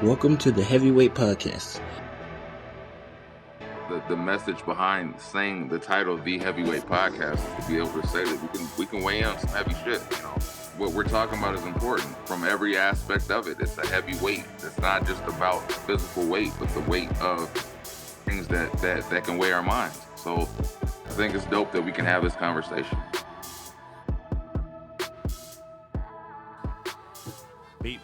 Welcome to the Heavyweight Podcast. The message behind saying the title The Heavyweight Podcast is to be able to say that we can weigh in on some heavy shit. You know, what we're talking about is important from every aspect of it. It's a heavy weight. It's not just about physical weight, but the weight of things that can weigh our minds. So I think it's dope that we can have this conversation. Beat.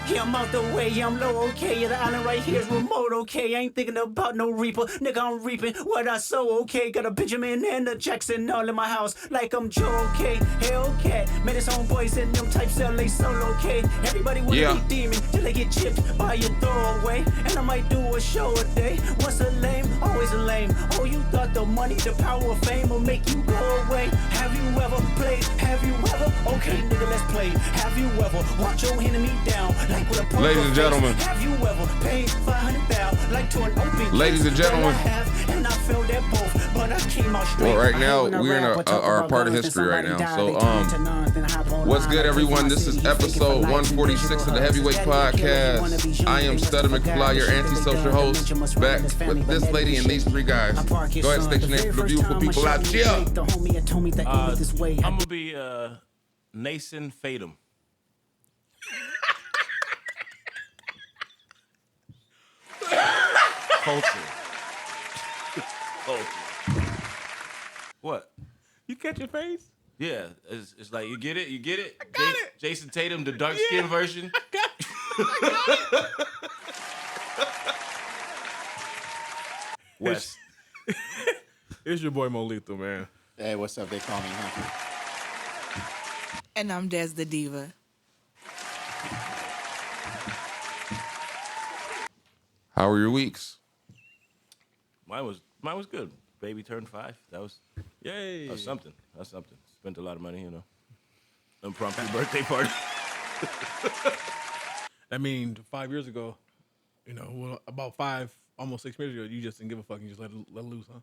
Yeah, I'm out the way, yeah, I'm low, okay. Yeah, the island right here is remote, okay. I ain't thinking about no reaper, nigga, I'm reaping what I sow, okay. Got a Benjamin and a Jackson all in my house, like I'm Joe, okay. Hellcat, man, it's homeboys and them types LA solo, okay. Everybody wanna be demon till they get chipped by your throwaway. And I might do a show a day. Once a lame, always a lame. Oh, you thought the money, the power of fame will make you go away. Have you ever played? Have you ever? Okay, nigga, let's play. Have you ever watch your enemy down? Like with a Ladies and gentlemen. Have you ever paid 500,000 like to an open? Ladies and gentlemen. And I felt that both, but I came out straight. Well, right now we're in our part of history right now. So what's good, everyone? This is episode 146 of the Heavyweight Podcast. I am Stutter McFly, your antisocial host, back with this lady and these three guys. Go ahead and state your name for the beautiful people out here. I'm gonna be Nason Fatum. Culture. What? You catch your face? Yeah, it's like you get it. I got it. Jason Tatum, the dark skin version. West. It's your boy Mo Lethal, man. Hey, what's up? They call me Hunter. And I'm Des the Diva. How were your weeks? Mine was good. Baby turned 5. That was something. That's something. Spent a lot of money, you know. Impromptu birthday party. I mean, 5 years ago, you know, well, about 5, almost 6 years ago, you just didn't give a fuck. You just let it loose, huh?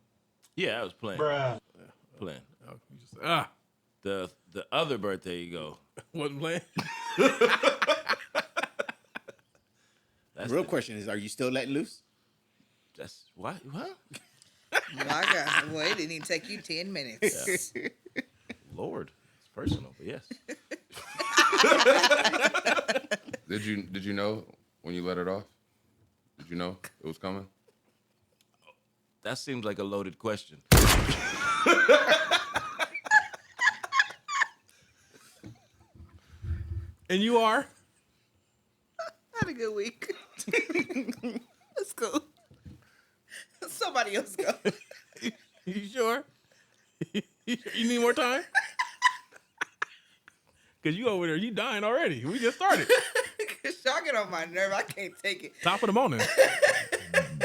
Yeah, I was playing. Bruh. Yeah, playing. Oh, you just The other birthday you go. wasn't playing. Real question is, are you still letting loose? That's what? What? My God, boy, it didn't even take you 10 minutes. Yeah. Lord, it's personal, but yes. Did you know when you let it off? Did you know it was coming? That seems like a loaded question. And you are? Had a good week. Let's go. Somebody else go. You sure? You need more time? Because you over there, you dying already. We just started. Y'all get on my nerve. I can't take it. Top of the morning.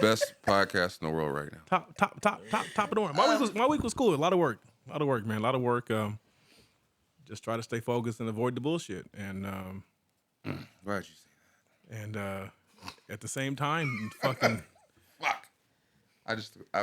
Best podcast in the world right now. Top of the morning. My week was cool. A lot of work, man. A lot of work. Just try to stay focused and avoid the bullshit. And Why'd you say that? and at the same time, fucking. Fuck. I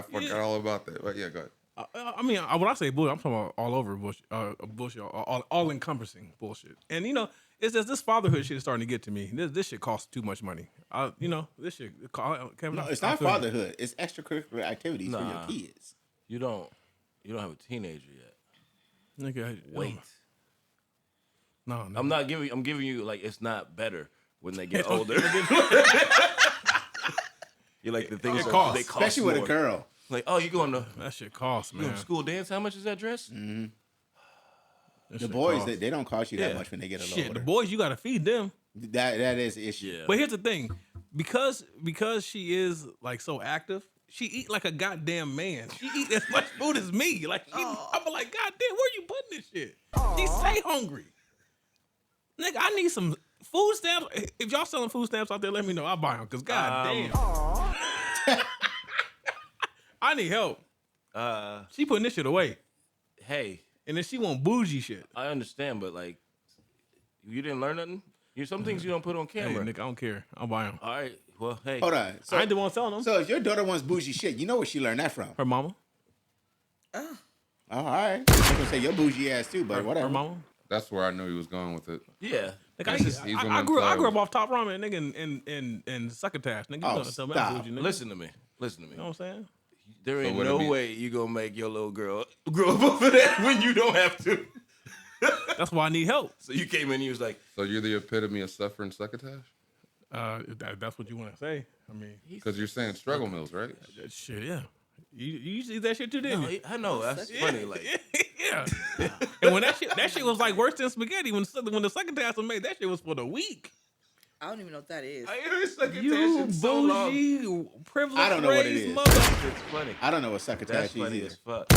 forgot all about that. But yeah, go ahead. I mean, when I say bullshit, I'm talking about all over bullshit, all encompassing bullshit. And you know, it's just this fatherhood shit is starting to get to me. This shit costs too much money. You know, this shit. Kevin, No, it's not fatherhood. It's extracurricular activities for your kids. You don't have a teenager yet. Nigga, Wait. No. I'm giving you like it's not better when they get older. You're like the things It costs. they cost Especially with more. a girl. Like, oh, you going to that shit costs, man. school dance? How much is that dress? Mm-hmm. That The shit boys, costs. they don't cost you that Yeah. much when they get a little Shit, older. the boys, you gotta feed them. That is the issue. Yeah. But here's the thing, because she is like so active, she eat like a goddamn man. She eat as much food as me. Like I'm like, goddamn, where you putting this shit? She stay hungry. Nigga, I need some food stamps. If y'all selling food stamps out there, let me know. I'll buy them. Cause goddamn, I need help. She putting this shit away, Hey, and then she want bougie shit. I understand, but like, you didn't learn nothing. Some things you don't put on Hey, camera. nigga, I don't care. I'll buy them. All right, well, hey. Hold on. So, I ain't the one selling them. so if your daughter wants bougie shit, you know where she learned that from. Her mama. Oh, all right. I'm gonna say your bougie ass too, but whatever. Her mama. That's where I knew he was going with it. Yeah. Like, He's I one grew of them up off Top Ramen, nigga, and Succotash, nigga. You Oh, know, tell me stop. I'm bougie, nigga. Listen to me. Listen to me. You know what I'm saying? There ain't would it no be- way you gonna make your little girl grow up over that when you don't have to. That's why I need help. So you came in and you was like, So you're the epitome of suffering succotash? If that's what you want to say. I mean, Because you're saying struggle mills, right? shit, yeah. You see that shit too, didn't no, you? I know that's funny. Like, Yeah. And when that shit was like worse than spaghetti. When the Succotash was made, that shit was for the week. I don't even know what that is. I hear Succotash You in so long. bougie, privileged, I don't know what it raised is. mother. It's funny. I don't know what succotash That's is funny either. as fuck.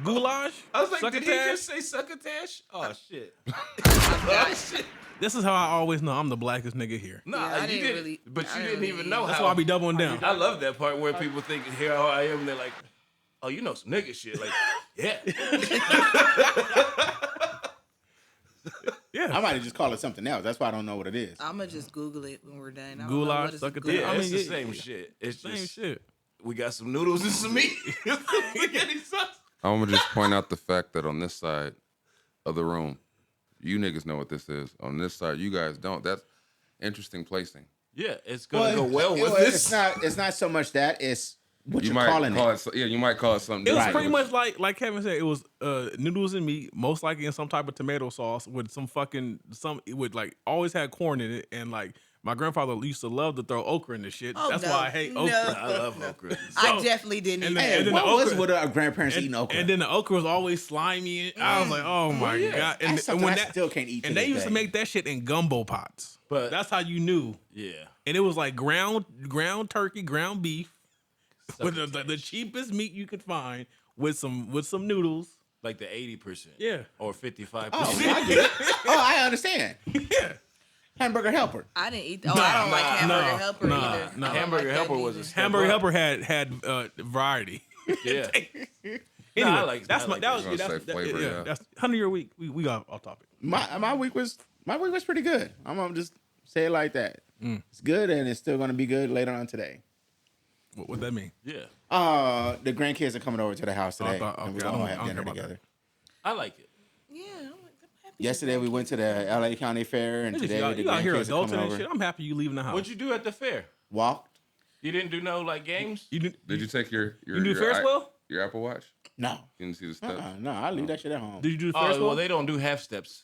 Goulash. I was like, did he Succotash? just say succotash? Oh shit. This is how I always know I'm the blackest nigga here. Nah, Yeah, I you didn't didn't. really- But I you didn't didn't even really- know That's how. why I be doubling down. I love that part where people think, here how I am. They're like, oh, you know some nigga shit. Like, yeah. I might have just called it something else. That's why I don't know what it is. I'm gonna just Google it when we're done. I don't know Goulash, what is a succotash. goulash. Yeah, I mean, it's the yeah, same yeah. shit. It's Same just, shit. we got some noodles and some meat. Spaghetti sauce. I'm going to just point out the fact that on this side of the room, you niggas know what this is. On this side, you guys don't. That's interesting placing. Yeah, it's gonna go well with It's this. It's not so much that. It's what You you're might calling call it. it. Yeah, you might call it something It was Right. different. pretty much like Kevin said. It was noodles and meat, most likely in some type of tomato sauce with with like always had corn in it, and like my grandfather used to love to throw okra in the shit. Oh, That's no. why I hate No. okra. I love okra. I definitely didn't. and eat then- that. and then What the was okra- with our grandparents eating okra? And then the okra was always slimy. And I was like, oh my god! And, That's something when I that, still can't eat to And they this used to day. make that shit in gumbo pots. But- that's how you knew. Yeah. And it was like ground turkey, ground beef, with the cheapest meat you could find, with some noodles. Like the 80%. Yeah. Or 55%. Oh, I get it. Oh, I understand. Yeah. Hamburger helper. I didn't eat. I don't like hamburger helper either. I don't Hamburger like that helper was either. a step Hamburger up. helper had variety. Yeah. Anyway, I like- that's I my like that that. was I was that's, gonna say that, flavor, yeah, yeah. that's 100-year week. We got off topic. My week was pretty good. I'm gonna just say it like that. It's good, and it's still gonna be good later on today. What that mean? Yeah. The grandkids are coming over to the house today, okay, and we're I gonna don't have care dinner about that. together. I like it. Yeah, I'm happy. Yesterday we went to the LA County Fair, and today the You out here grandkids are adulting coming and over. shit. I'm happy you leaving the house. What'd you do at the fair? Walked? You didn't do no like games? You did Did you take your you do your Ferris wheel? your Apple Watch? No. You didn't see the steps. No, I leave that shit at home. Did you do the Ferris Oh, wheel? well, they don't do half steps.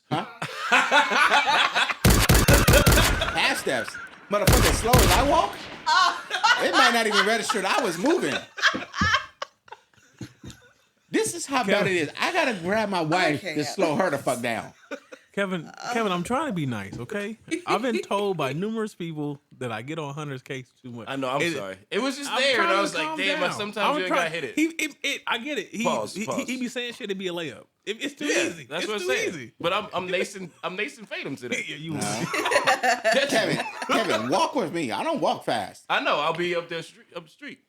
Half steps. Motherfucker, as slow as I walk, it might not even register that I was moving. This is how bad it is. I gotta grab my wife Okay. to slow her the fuck down. Kevin, I'm trying to be nice, okay? I've been told by numerous people that I get on Hunter's case too much. I know, I'm sorry. It was just I'm there, and trying I to was like, calm damn, down. sometimes I'm you ain't trying- got to hit it. I get it. Pause. He be saying shit to be a layup. It's too Yeah, easy. that's it's what too I'm saying. easy. But I'm Nathan Fatum today. Yeah, you Kevin, walk with me. I don't walk fast. I know, I'll be up the street.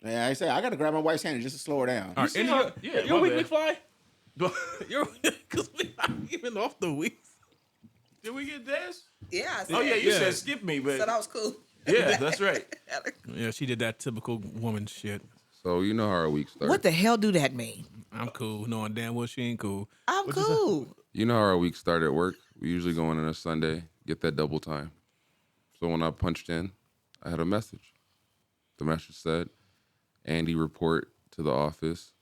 Yeah, I say I gotta grab my wife's hand just to slow her down. All right, see and how- yeah, your my week bad. McFly? Because we not even off the week. Did we get this? Yeah. I said, Oh yeah, you Yeah. said skip me, but So that was cool. yeah, that's right. Yeah, she did that typical woman shit. So you know how our week starts. What the hell do that mean? I'm cool, knowing damn well she ain't cool. I'm What'd you say? cool. You know how our week started at work? We usually go in on a Sunday, get that double time. So when I punched in, I had a message. The message said, Andy, report to the office.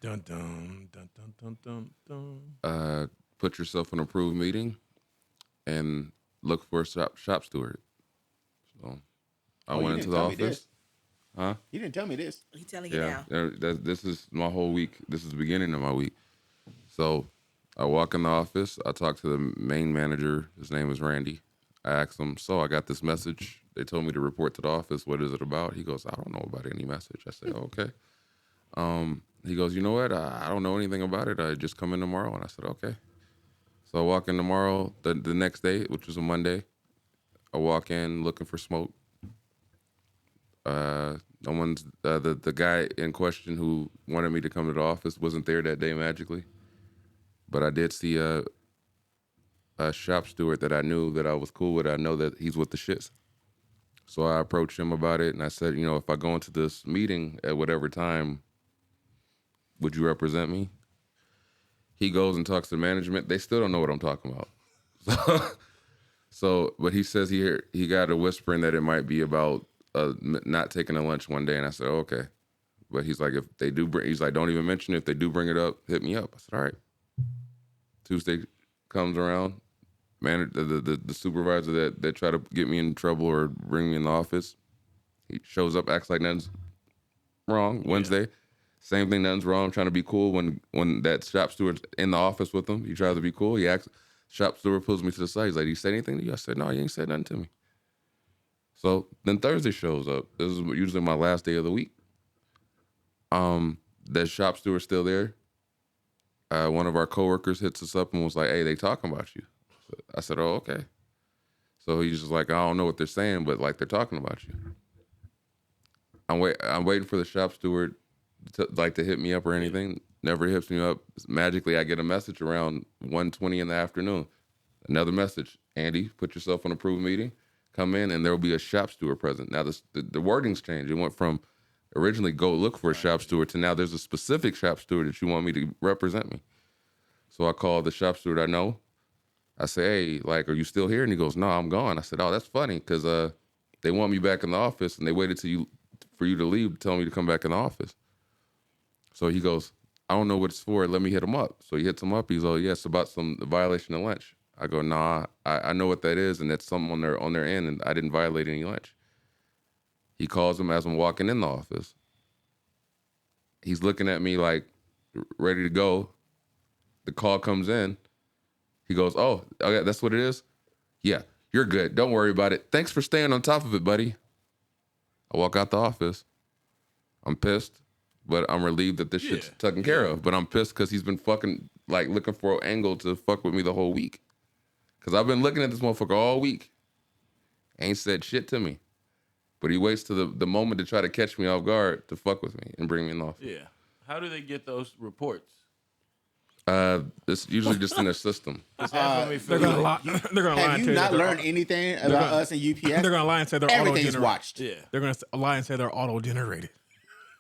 Dun dun dun dun dun dun dun. Put yourself in an approved meeting and look for a shop steward. So I Oh, you went didn't into the tell me office. this. Huh? You didn't tell me this. He telling you Yeah, now. this is my whole week. This is the beginning of my week. So I walk in the office. I talk to the main manager. His name is Randy. I asked him, so I got this message. They told me to report to the office. What is it about? He goes, I don't know about any message. I said, okay. He goes, you know what? I don't know anything about it. I just come in tomorrow. And I said, okay. So I walk in tomorrow, the next day, which was a Monday. I walk in looking for smoke. No one's the guy in question who wanted me to come to the office wasn't there that day magically, but I did see a shop steward that I knew that I was cool with. I know that he's with the shits, So I approached him about it, and I said, you know, if I go into this meeting at whatever time, would you represent me? He goes and talks to management. They still don't know what I'm talking about. But he says he got a whispering that it might be about not taking a lunch one day, and I said, oh, okay. But he's like, if they do he's like, don't even mention it. If they do bring it up, hit me up. I said, all right. Tuesday comes around, the supervisor that try to get me in trouble or bring me in the office, he shows up, acts like nothing's wrong. Wednesday, same thing, nothing's wrong. I'm trying to be cool. When that shop steward's in the office with him, he tries to be cool. Shop steward pulls me to the side. He's like, did he say anything to you? I said, no, he ain't said nothing to me. So then Thursday shows up. This is usually my last day of the week. The shop steward's still there. One of our coworkers hits us up and was like, hey, they talking about you. I said, oh, okay. So he's just like, I don't know what they're saying, but like they're talking about you. I'm waiting for the shop steward to hit me up or anything. Never hits me up. Magically, I get a message around 1:20 in the afternoon. Another message. Andy, put yourself on a approved meeting. Come in, and there will be a shop steward present. Now, the wording's changed. It went from originally go look for a shop steward to now there's a specific shop steward that you want me to represent me. So I called the shop steward I know. I say, hey, like, are you still here? And he goes, no, I'm gone. I said, oh, that's funny because they want me back in the office, and they waited for you to leave to tell me to come back in the office. So he goes, I don't know what it's for. Let me hit him up. So he hits him up. He's like, yes, about some violation of lunch. I go, nah, I know what that is, and that's something on their end, and I didn't violate any lunch. He calls him as I'm walking in the office. He's looking at me like ready to go. The call comes in. He goes, oh, okay, that's what it is? Yeah, you're good. Don't worry about it. Thanks for staying on top of it, buddy. I walk out the office. I'm pissed, but I'm relieved that this shit's taken care of. But I'm pissed because he's been fucking like looking for an angle to fuck with me the whole week. Because I've been looking at this motherfucker all week. Ain't said shit to me. But he waits to the moment to try to catch me off guard to fuck with me and bring me in the office. Yeah. How do they get those reports? It's usually just in their system. They're gonna lie. They're gonna lie. Have you not learned anything about us and UPS? They're gonna lie and say they're everything's auto-generated. watched. Yeah. They're gonna lie and say they're auto-generated.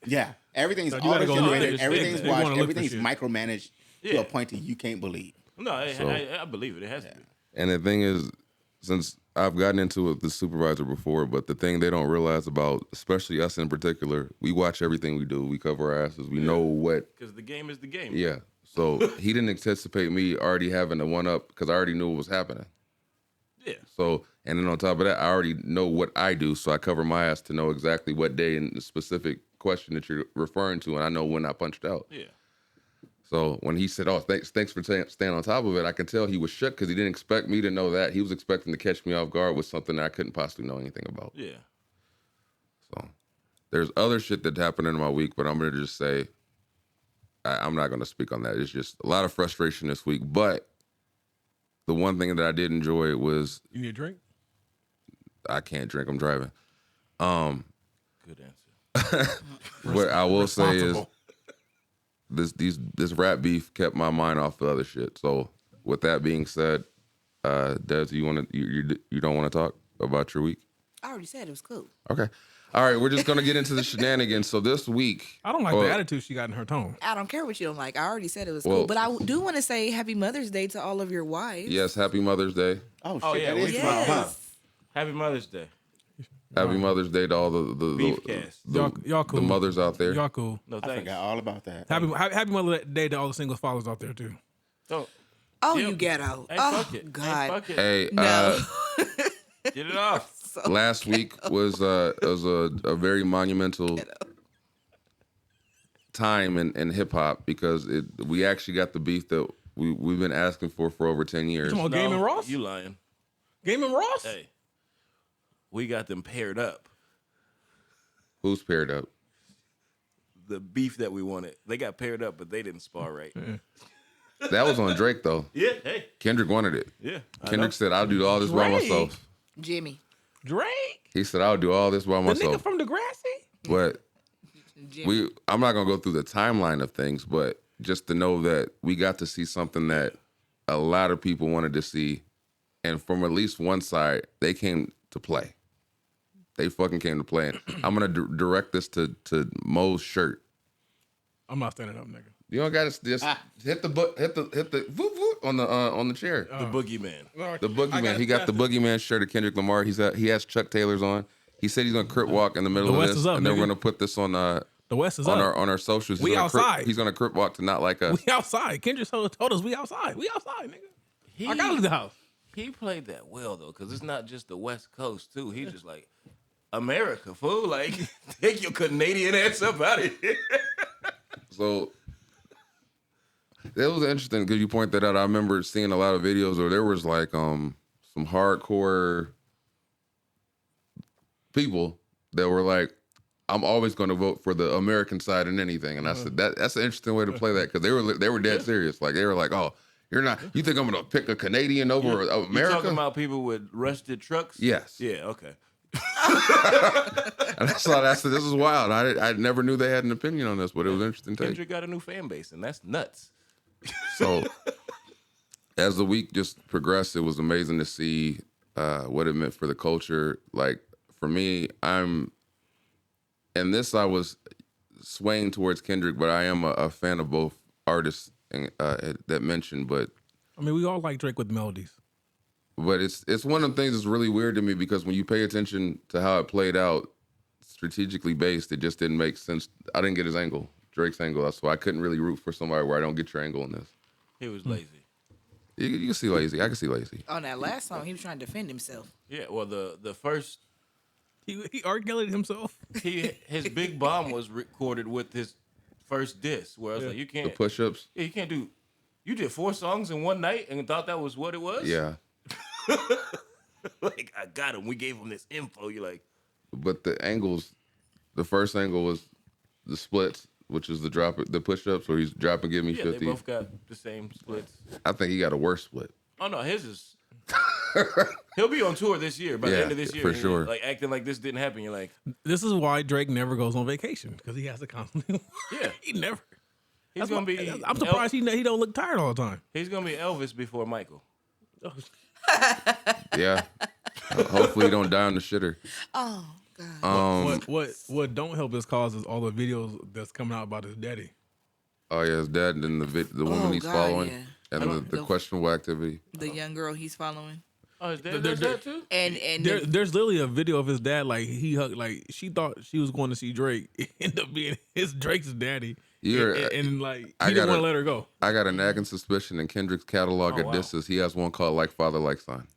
Yeah, everything's So you gotta go look. auto-generated. Everything's They wanna watched. look for Everything's shit. micromanaged to Yeah. a point that you can't believe. No, So- I believe it. It has to be. And the thing is, since I've gotten into it with the supervisor before, but the thing they don't realize about, especially us in particular, we watch everything we do. We cover our asses. We know what. Because the game is the game. Yeah. So he didn't anticipate me already having a one-up because I already knew what was happening. Yeah. So, and then on top of that, I already know what I do, so I cover my ass to know exactly what day and the specific question that you're referring to, and I know when I punched out. Yeah. So when he said, "Oh, thanks for staying on top of it," I could tell he was shook because he didn't expect me to know that. He was expecting to catch me off guard with something that I couldn't possibly know anything about. Yeah. So there's other shit that happened in my week, but I'm gonna just say I'm not gonna speak on that. It's just a lot of frustration this week. But the one thing that I did enjoy was You need a drink? I can't drink. I'm driving. Good answer. What I will say is Responsible. this rap beef kept my mind off the other shit. So with that being said, Des, you don't want to talk about your week? I already said it was cool. Okay. All right, we're just gonna get into the shenanigans. So this week, I don't like the attitude she got in her tone. I don't care what you don't like. I already said it was Well- cool. But I do want to say Happy Mother's Day to all of your wives. yes, Happy Mother's Day. Oh, Oh, shit, yeah, that is we- tomorrow, huh? Yes. Happy Mother's Day. Happy Mother's Day to all the Beefcast. Y'all cool. the mothers out there. Y'all cool. No, I thanks. forgot all about that. Happy Mother's Day to all the single fathers out there too. So, Oh, Yep. you ghetto. hey, Oh, fuck it. God. Hey, fuck it. Hey, No. Get it off. last week was a very monumental time in hip hop because we actually got the beef that we've been asking for over 10 years. Come on, Game and Ross. You lying. Game and Ross. Hey. We got them paired up. Who's paired up? The beef that we wanted. They got paired up, but they didn't spar right. That was on Drake though. Yeah, hey. Kendrick wanted it. Yeah. I Kendrick know. said, "I'll do all this by Drake. myself." Jimmy. Drake. He said, "I'll do all this by The nigga myself." from Degrassi. But Jimmy. I'm not gonna go through the timeline of things, but just to know that we got to see something that a lot of people wanted to see, and from at least one side, they came to play. They fucking came to play. And I'm gonna direct this to Mo's shirt. I'm not standing up, nigga. You don't gotta just hit the whoop, whoop on the chair. The boogeyman. The boogeyman. He got the boogeyman shirt of Kendrick Lamar. He has Chuck Taylors on. He said he's gonna crip walk in the middle The of West this, is up, and then nigga. we're gonna put this on The West is on up. our socials. We outside. He's gonna crip walk to Not Like Us. We outside. Kendrick told us we outside. We outside, nigga. I gotta leave the house. He played that well though, because it's not just the West Coast too. He's just like America, fool. Like take your Canadian ass up out of here. So that was interesting because you point that out. I remember seeing a lot of videos where there was like some hardcore people that were like, I'm always going to vote for the American side in anything. And I said that's an interesting way to play that because they were dead serious. Like they were like, oh, you think I'm going to pick a Canadian over America? You talking about people with rusted trucks? Yes. Yeah. Okay. And I saw that. I said, this is wild. I never knew they had an opinion on this, but it was an interesting take. Kendrick got a new fan base, and that's nuts. So as the week just progressed, it was amazing to see what it meant for the culture. Like for me, I was swaying towards Kendrick, but I am a fan of both artists that mentioned. But I mean, we all like Drake with melodies. But it's one of the things that's really weird to me because when you pay attention to how it played out, strategically based, it just didn't make sense. I didn't get his angle, Drake's angle. That's why I couldn't really root for somebody where I don't get your angle in this. He was lazy. You can see lazy. I can see lazy. On that last song, he was trying to defend himself. Yeah. Well, the first He articulated himself. his big bomb was recorded with his first diss, where I was like, you The can't. push-ups. Yeah, you can't do. You did 4 songs in one night and thought that was what it was. Yeah. Like I got him. We gave him this info. You're like, But the angles, the first angle was the splits, which is the push-ups where he's dropping, give me yeah, 50. they both got the same splits. I think he got a worse split. Oh no, his is. He'll be on tour this year. By the end of this year, for and sure. Like acting like this didn't happen. You're like, This is why Drake never goes on vacation because he has to constantly. Yeah. he never. he's gonna be. I'm surprised he don't look tired all the time. He's gonna be Elvis before Michael. Yeah. Hopefully he don't die on the shitter. Oh God. What don't help his cause is all the videos that's coming out about his daddy. Oh yeah, his dad and the woman he's God, following yeah. and the questionable activity. The young girl he's following. Oh, his dad does that too. And There's literally a video of his dad like he hugged like she thought she was going to see Drake. It ended up being Drake's daddy. And like he didn't want to let her go. I got a nagging suspicion in Kendrick's catalog of wow. disses. He has one called Like Father, Like Son.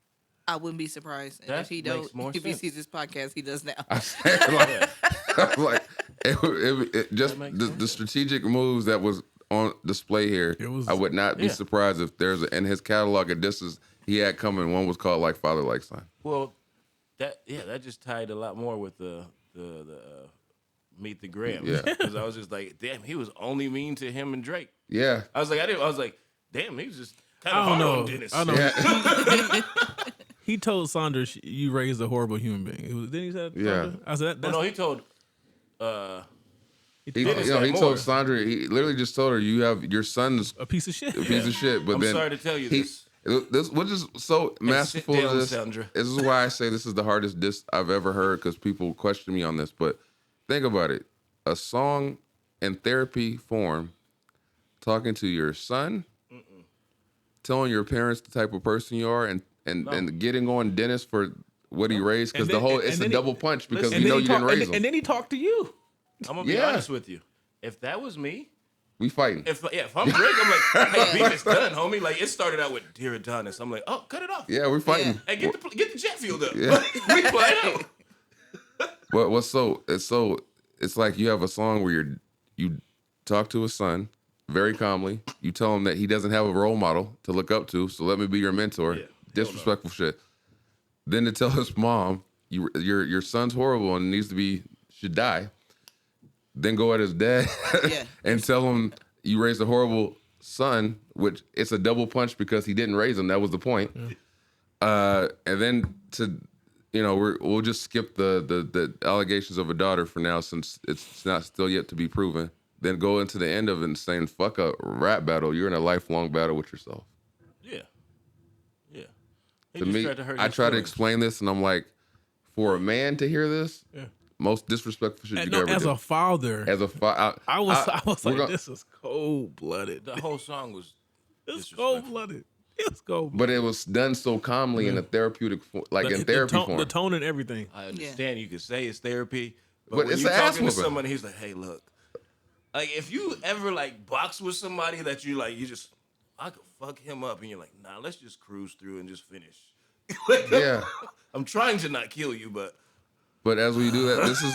I wouldn't be surprised. And That if he makes don't, more if he sense. sees this podcast, he does now. It just the strategic moves that was on display here. I would not be surprised if there's in his catalog of disses he had coming. One was called Like Father, Like Son. Well, that just tied a lot more with the Meet the Grams. Yeah. Because I was just like, damn, he was only mean to him and Drake. Yeah. I was like, damn, he was just kind of I don't hard know. on Dennis. I don't know. He told Sandra you raised a horrible human being. Didn't he say that? Yeah. Sandra? I said that's No, he told. He Dennis had more. told Sandra. He literally just told her, "You have your son's a piece of shit. a piece of shit." But I'm then sorry to tell you he- this. This which is so masterful. sit down, This Sandra. is why I say this is the hardest diss I've ever heard because people question me on this. But think about it: a song in therapy form, talking to your son, telling your parents the type of person you are, and getting on Dennis for what he raised because it's a double punch because you know you didn't raise him. And then he talked to you. I'm gonna be honest with you. If that was me, We fighting. if I'm Drake, I'm like, hey, beat is done, homie. Like it started out with Dear Adonis. I'm like, oh, cut it off. Yeah, we're fighting. Hey, get the jet fueled up. Yeah. We play out. But it's like you have a song where you talk to a son very calmly. You tell him that he doesn't have a role model to look up to, so let me be your mentor. Yeah. Disrespectful shit. Then to tell his mom your son's horrible and should die. Then go at his dad and tell him you raised a horrible son, which it's a double punch because he didn't raise him. That was the point. And then we'll just skip the allegations of a daughter for now since it's not still yet to be proven. Then go into the end of it and saying, fuck a rap battle. You're in a lifelong battle with yourself. Yeah. He To just me, tried to hurt I his try to feelings. explain this and I'm like, for a man to hear this, most disrespectful shit you ever as did. a father, As a father, I was like, gonna- this is cold blooded. The whole song was It's cold blooded. It's cold. but it was done so calmly in a therapeutic, in therapy form. The tone and everything. I understand you could say it's therapy, but But when it's you're an ass talking to whooping. somebody, he's like, "Hey, look, like if you ever like box with somebody that you like, I could fuck him up, and you're like, nah, let's just cruise through and just finish." Yeah. I'm trying to not kill you, but But as we do that, this is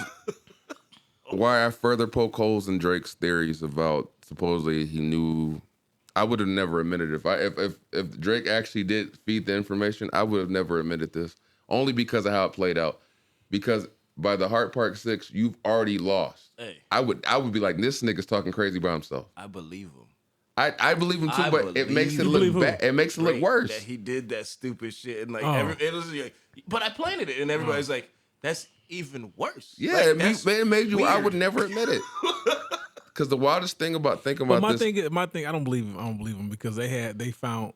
why I further poke holes in Drake's theories about supposedly he knew. I would have never admitted it. If Drake actually did feed the information, I would have never admitted this. Only because of how it played out. Because by the Heart Park 6, you've already lost. Hey. I would be like, this nigga's talking crazy by himself. I believe him. I believe him too, I but it makes it believe look bad. It makes it look Drake worse. that he did that stupid shit, and like Oh. it was like, but I planted it, and everybody's like, that's even worse. Yeah, Like, it made you. I weird. would never admit it. Because the wildest thing about thinking But about this, my thing, I don't believe him. I don't believe him because they found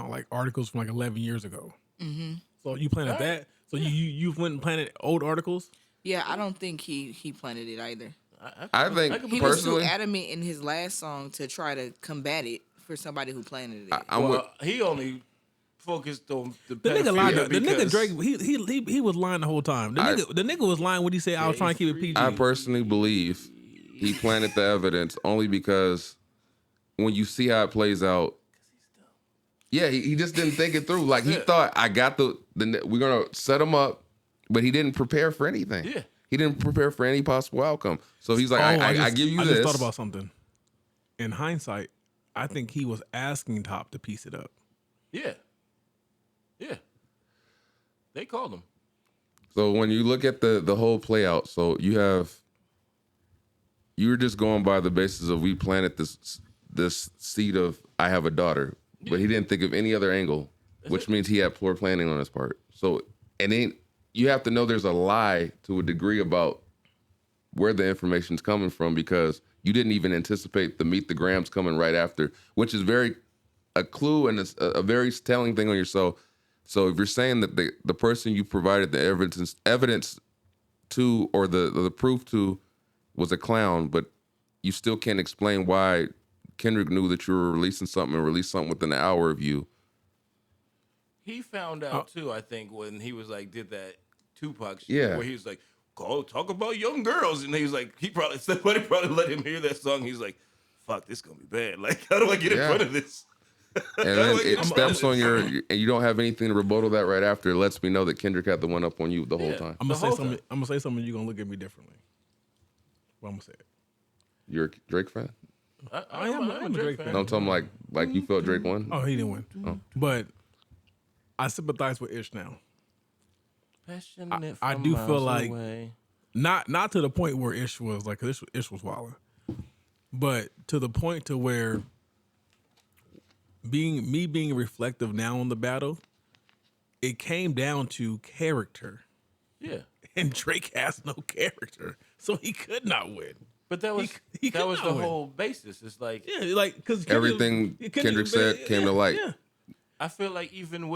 like articles from like 11 years ago. Mm-hmm. So you planted that. So you went and planted old articles. Yeah, I don't think he planted it either. I think He was too personally, adamant in his last song to try to combat it for somebody who planted it. I'm with, Well, he only focused on the The nigga lied. The nigga because- Drake, he was lying the whole time. The nigga was lying when he said I was trying to keep it PG. I personally believe he planted the evidence only because when you see how it plays out, yeah, he just didn't think it through. Like he thought, I got the we're gonna set him up, but he didn't prepare for anything. Yeah. He didn't prepare for any possible outcome. So he's like, I give you I this. just thought about something. In hindsight, I think he was asking Top to piece it up. Yeah. They called him. So when you look at the whole play out, so you're just going by the basis of we planted this seed of I have a daughter, but he didn't think of any other angle, which means he had poor planning on his part. So and then you have to know there's a lie to a degree about where the information's coming from because you didn't even anticipate the Meet the Grams coming right after, which is a clue and it's a very telling thing on yourself. So if you're saying that the person you provided the evidence to or the proof to was a clown, but you still can't explain why Kendrick knew that you were releasing something and released something within an hour of you. He found out too, I think, when he was like did that Tupac shit Yeah. where he was like, talk about young girls, and he was like, somebody probably let him hear that song. He's like, fuck, this gonna be bad. Like, how do I get in Yeah. front of this? And then it steps on and you don't have anything to rebuttal that right after. It lets me know that Kendrick had the one up on you the whole time. I'm The gonna say whole something. time. I'm gonna say something. You're gonna look at me differently. Well, I'm gonna say it. You're a Drake fan? I am a Drake fan. Don't tell him like you felt Drake won. Oh, he didn't win. But I sympathize with Ish now. Passionate I from do feel miles like- away. Not to the point where Ish was like Ish was wilding, but to the point to where being reflective now on the battle, it came down to character, Yeah. and Drake has no character, so he could not win. But that was he that could was the not win. whole basis. It's like Yeah, like because Everything Kendrick said came to light. Yeah, I feel like even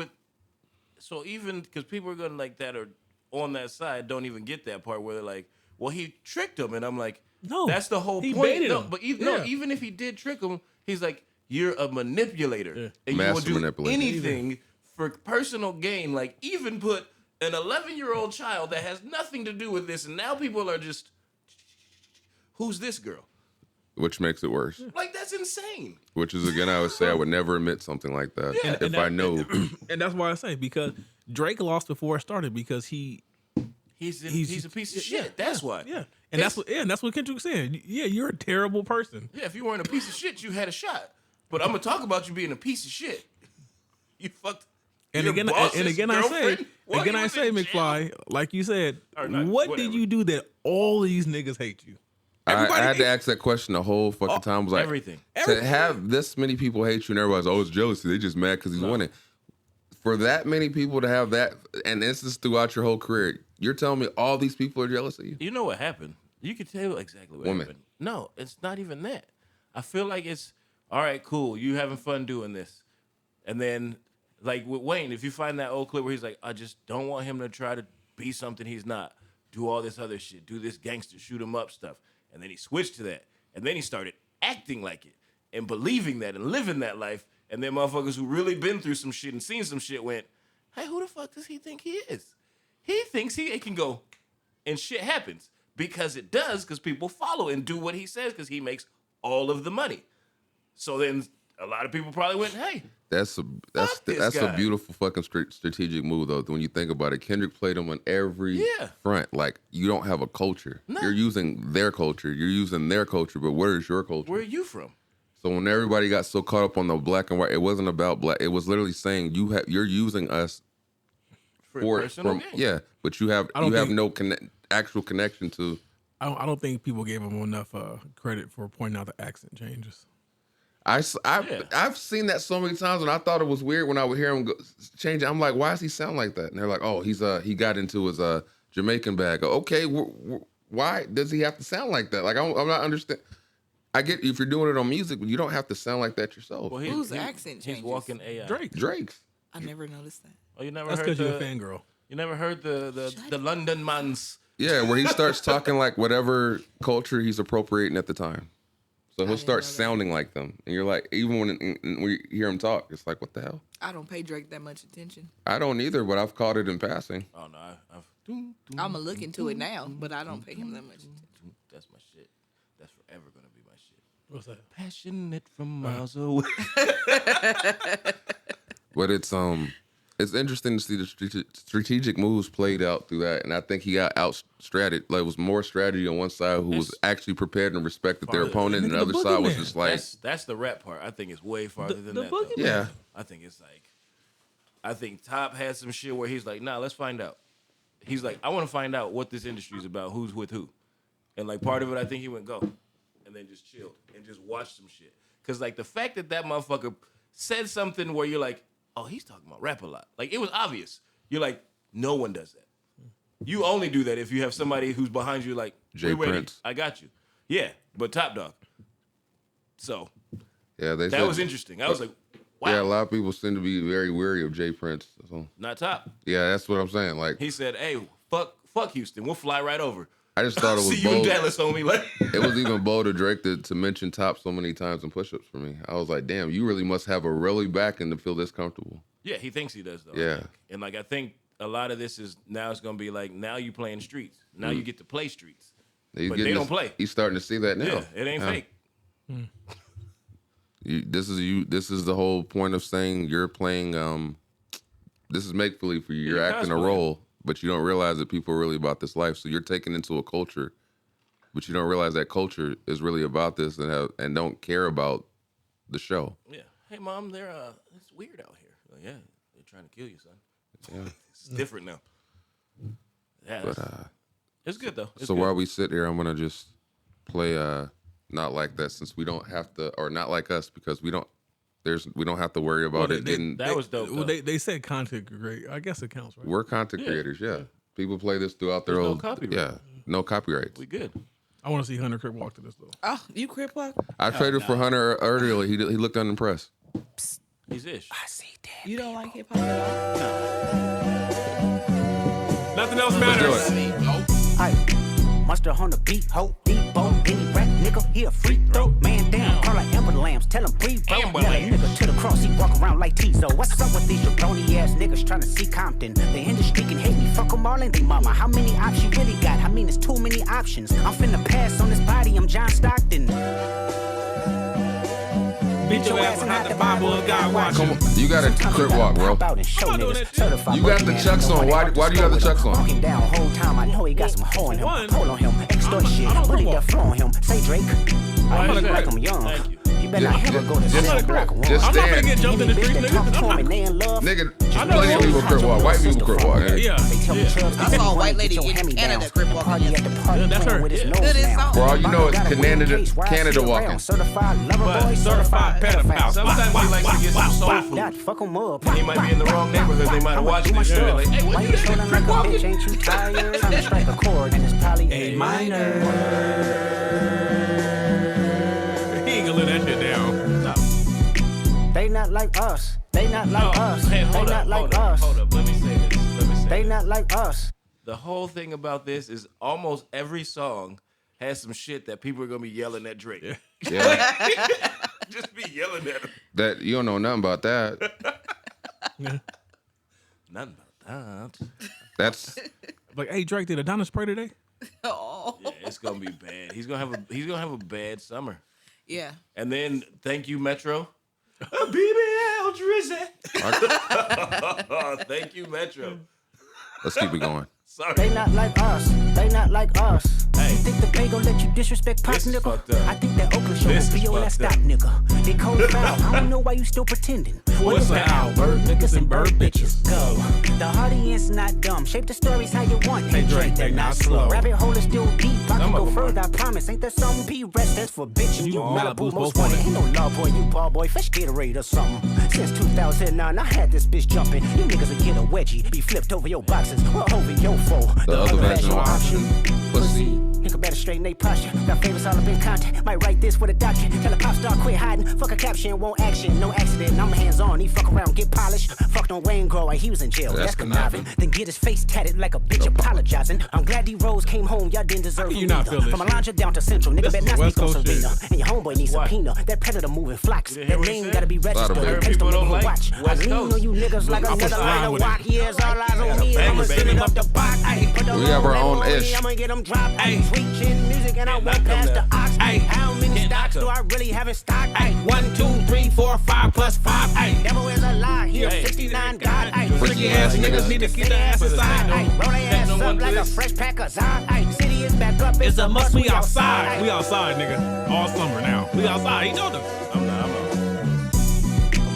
because people are gonna like that or on that side don't even get that part where they're like, well, he tricked him, and I'm like, No, that's the whole he point. baited No, him. but Yeah. even if he did trick him, he's like, you're a manipulator, and you will Master do manipulator. anything for personal gain. Like even put an 11-year-old child that has nothing to do with this, and now people are just, who's this girl? Which makes it worse. Like that's insane. Which is again, I would say I would never admit something like that if I know. and that's why I say because Drake lost before it started because He's a piece of shit. That's why. Yeah, and that's what Kendrick was saying. Yeah, you're a terrible person. Yeah, if you weren't a piece of shit, you had a shot. But I'm gonna talk about you being a piece of shit. You fucked. And your again, boss's I say, girlfriend while he was in jail. McFly, like you said, Or not, what whatever. did you do that all these niggas hate you? I had to ask that question the whole fucking time. I was like, Everything. To have this many people hate you and everybody's always jealousy. They just mad because he's winning. For that many people to have that, and this is throughout your whole career, you're telling me all these people are jealous of you? You know what happened? You can tell exactly what Woman. happened. No, it's not even that. I feel like it's all right. Cool, you having fun doing this, and then like with Wayne, if you find that old clip where he's like, I just don't want him to try to be something he's not, do all this other shit, do this gangster shoot 'em up stuff. And then he switched to that. And then he started acting like it and believing that and living that life. And then motherfuckers who really been through some shit and seen some shit went, hey, who the fuck does he think he is? He thinks he can go, and shit happens. Because it does, because people follow and do what he says because he makes all of the money. So then a lot of people probably went, hey, That's a beautiful fucking strategic move though. When you think about it, Kendrick played him on every front. Like you don't have a culture. No. You're using their culture. You're using their culture. But where is your culture? where are you from? So when everybody got so caught up on the black and white, it wasn't about black. It was literally saying you're using us For personal gain. yeah, but you have no actual connection to. I don't think people gave him enough credit for pointing out the accent changes. I've seen that so many times, and I thought it was weird when I would hear him change it. I'm like, why does he sound like that? And they're like, oh, he got into his Jamaican bag. Okay, why does he have to sound like that? Like I'm not understand. I get if you're doing it on music, but you don't have to sound like that yourself. Well, Whose accent changes? He's walking AI. Drake's. I never noticed that. Oh, you never That's heard because you're a fangirl. You never heard the London mans. Yeah, where he starts talking like whatever culture he's appropriating at the time. So he'll start sounding like them. And you're like, even when we hear him talk, it's like, what the hell? I don't pay Drake that much attention. I don't either, but I've caught it in passing. Oh, no. I've I'm going to look into it now, but I don't pay him that much attention. That's my shit. That's forever going to be my shit. What's that? Passionate from miles away. But it's interesting to see the strategic moves played out through that, and I think he got outstrategied. Like, it was more strategy on one side who was actually prepared and respected their opponent, and the other side was just like, that's the rap part. I think it's way farther than that. Boogeyman. Though. yeah. I think it's like, I think Top had some shit where he's like, nah, let's find out. He's like, I want to find out what this industry is about, who's with who, and like part of it, I think he went go, and then just chilled and just watched some shit. Cause like the fact that motherfucker said something where you're like, oh, he's talking about rap a lot. Like, it was obvious. You're like, no one does that. You only do that if you have somebody who's behind you like, Jay Prince. I got you. Yeah, but Top Dog. So, Yeah, that was interesting. I was like, wow. Yeah, a lot of people seem to be very wary of Jay Prince. So, Not Top. yeah, that's what I'm saying. Like, He said, hey, fuck Houston. We'll fly right over. I just thought it was See you in bold. Dallas, homie. Like, It was even bold of Drake to mention Top so many times in push-ups for me. I was like, damn, you really must have a really backing to feel this comfortable. yeah, he thinks he does, though. Yeah. I think. And like, I think a lot of this is now it's going to be like, now you playing streets. Now you get to play streets. He's But getting they don't play. He's starting to see that now. Yeah, it ain't fake. This is the whole point of saying you're playing. This is make believe for you. You're Yeah, acting a cosplay. role, but you don't realize that people are really about this life. So you're taken into a culture, but you don't realize that culture is really about this and don't care about the show. Yeah. Hey, Mom, it's weird out here. Like, yeah, they're trying to kill you, son. Yeah. It's different now. Yeah, But it's good though. It's so good. while we sit here, I'm gonna just play Not Like That, since we don't have to, or Not Like Us, because we don't have to worry about it getting. that was dope. Well, though. they said content creator. I guess it counts, right? We're content creators, yeah. People play this throughout their There's no own. copyright. Yeah, no copyrights. We good. I want to see Hunter Crip walk to this though. Oh, you crip walk? I traded for Hunter earlier. He looked unimpressed. He's ish. You don't like hip hop at Nothing else Let's do matters. it. Aye. Monster on the beat, ho, Debo, any rap nigga, he a free throw. Man down, call like Amber Lambs, tell him breathe, bro. Amber Yeah, Lambs. nigga to the cross, he walk around like Tizo. What's up with these jabroni ass niggas trying to see Compton? The industry can hate me, fuck them all and they mama. How many options you really got? I mean, it's too many options. I'm finna pass on this body, I'm John Stockton. Beat your ass behind the Bible of God watching. Come on, you got a crip walk, bro. I'm not doing that shit. You got the chucks on. Why do you have the chucks on? Walking down whole time, I know he got some hoe in him. One, Pull on him, extort shit, I don't put it crip up, flow on him. Say Drake, I is look that? like I'm young. Thank you. You better not ever go to Just- cell block one. just I'm not gonna stand. get jumped in the Any bitch street, that talk to nigga. him and they in love. Nigga, I know plenty of people crip walk. White people crip walk. Yeah. They tell me Yeah. Chubbs, I saw a white lady get your in hand-me-downs. Canada crip walking Party at the party, Yeah, that's playing her. with his Yeah. nose Good, it's now. on. For all you know, it's Got a Canada case, why I Canada sit walking. around? Certified lover But boy, certified pedophile. Sometimes he likes to get some soul food. That fuck 'em up. He might be in the wrong neighborhood. They might have watched this shit. Like, hey, Why what you you doing? showing like a bitch? Ain't you tired? Trying to strike a chord and it's probably A minor. He ain't gonna let that shit down. They not like us. They not like us. Hey, They hold not up, like hold up, us. hold up. Let me say this. They not like us. the whole thing about this is almost every song has some shit that people are gonna be yelling at Drake. Yeah. Just be yelling at him. That you don't know nothing about that. Nothing about that. That's Like, hey Drake, did Adonis pray today? Oh. Yeah, it's gonna be bad. He's gonna have a bad summer. Yeah. And then thank you, Metro. BBL Drizzy. Thank you, Metro. let's keep it going. Sorry. They not like us. They not like us. Hey. You think the Bay gon' let you disrespect Pops, This is nigga? fucked up. I think that Oakland show This will be is your last fucked stop, up. nigga. They cold foul. I don't know why you still pretending. What's the owl? Bird niggas and bird bitches. Go. The audience not dumb. Shape the stories how you want. Hey, Drake, they're they not not slow. slow. Rabbit hole is still deep. I Some can of go them further, are. I promise. Ain't there something P-Rest that's for bitching? You You Malibu's Malibu most most wanted. wanted. Ain't no love boy, you ball boy. Fresh Gatorade or something. Since 2009, I had this bitch jumping. You niggas will get a wedgie. Be flipped over your boxes. Or over your foe. The other vaginal option, pussy. Nigga better straighten they posture. Got favorites all up in contact. Might write this with a doctor. Tell a pop star quit hiding. Fuck a caption, won't action. No accident. I'm hands on. He fuck around, get polished. Fucked on Wayne Grower. He was in jail. That's That's conniving. conniving. Then get his face tatted like a bitch apologizing. I'm glad D-Rose came home. Y'all didn't deserve you him not either. feel this From shit? Alondra down to Central. Nigga This better is not West speak on Coast shit. Serena. And your homeboy needs Why? subpoena. That predator moving flocks. You hear That what he name said? gotta be registered. Lot of Heard Taste people don't don't make like watch. I West lean Coast. on you niggas like I'm another slide line of with it. walk. Years all eyes on me. bang I'ma it, send baby. him up the box. Ayy, put the We have our logo own on me, ish. I'ma get them dropped. Ayy, preaching music and I Can't won't knock 'em pass the now. ox. Ayy, how many Can't stocks knock do 'em. I really have in stock? Ayy, 1, 2, 3, 4, 5 plus 5. Ayy, devil is a lie. He a Hey. 69 God. Ayy, Freaky ass niggas need to get their ass inside. Ayy, roll their ass no up one like a list. fresh pack of Zod. Ayy, city is back up. it's a must. We outside. Ayy. We outside, nigga. All summer now. We outside. He know this. I'm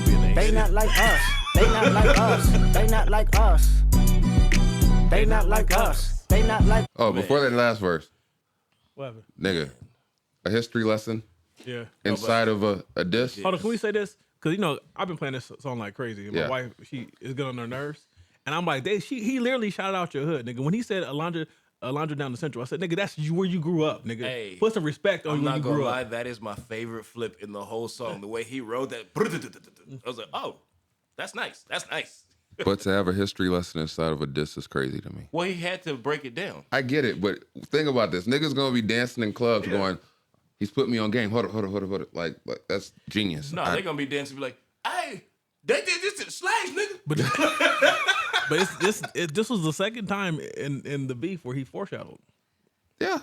being They not like us. They not like us. They not like us. They not like us. They not like. Oh, before that last verse, What happened? nigga, a history lesson Yeah. inside of a diss. Hold on, can we say this? Because, you know, I've been playing this song like crazy. And my Yeah. wife, she is good on her nerves. And I'm like, he literally shouted out your hood, nigga. When he said Alondra down the Central, I said, nigga, that's where you grew up, nigga. Hey, Put some respect on I'm where not you gonna grew lie, up. that is my favorite flip in the whole song. The way he wrote that, I was like, oh, that's nice. That's nice. But to have a history lesson inside of a diss is crazy to me. Well, he had to break it down. I get it, but think about this. Niggas gonna be dancing in clubs going, he's put me on game. Hold it. Like that's genius. No, they're gonna be dancing, be like, hey, they did this to the slaves, nigga. But this was the second time in the beef where he foreshadowed Yeah.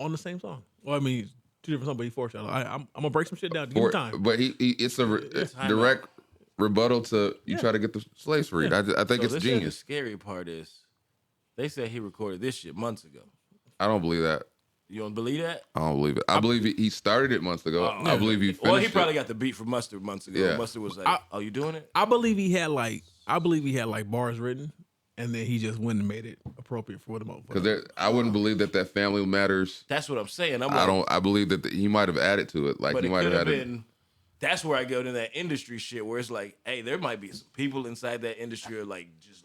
on the same song. Well, I mean, two different songs, but he foreshadowed. I'm gonna break some shit down. Give me time. But it's a direct rebuttal to you try to get the slaves freed. I think So it's this genius. is the scary part is, they said he recorded this shit months ago. I don't believe that. You don't believe that? I don't believe it. I believe he started it months ago. I believe he finished Well, he probably it. got the beat from Mustard months ago. Yeah. Mustard was like, "Oh, you doing it?" I believe he had like bars written, and then he just went and made it appropriate for the motherfucker. Because I wouldn't believe that Family Matters. That's what I'm saying. I'm like, I believe that he might have added to it. Like but he it might could have have added. been. That's where I go to that industry shit, where it's like, hey, there might be some people inside that industry are like, just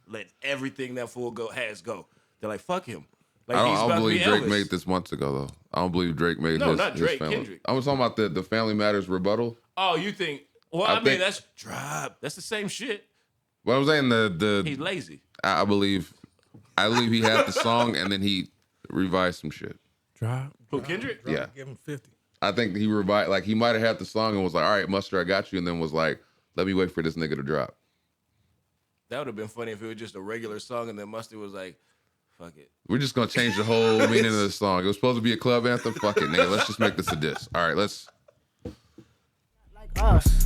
let everything that fool go. They're like, fuck him. Like I he's don't about believe to be Drake Elvis. made this months ago though. I don't believe Drake made No, his, not Drake, his family. Kendrick. I was talking about the Family Matters rebuttal. Oh, you think? Well, I I mean, think- that's drop. That's the same shit. What I'm saying He's lazy. I believe he had the song and then he revised some shit. Drop. Who, Kendrick? Yeah. Give him 50. I think he revised, like he might have had the song and was like, all right, Mustard, I got you. And then was like, let me wait for this nigga to drop. That would have been funny if it was just a regular song and then Mustard was like, fuck it. We're just going to change the whole meaning of the song. It was supposed to be a club anthem. Fuck it, nigga. Let's just make this a diss. All right, let's. Like us.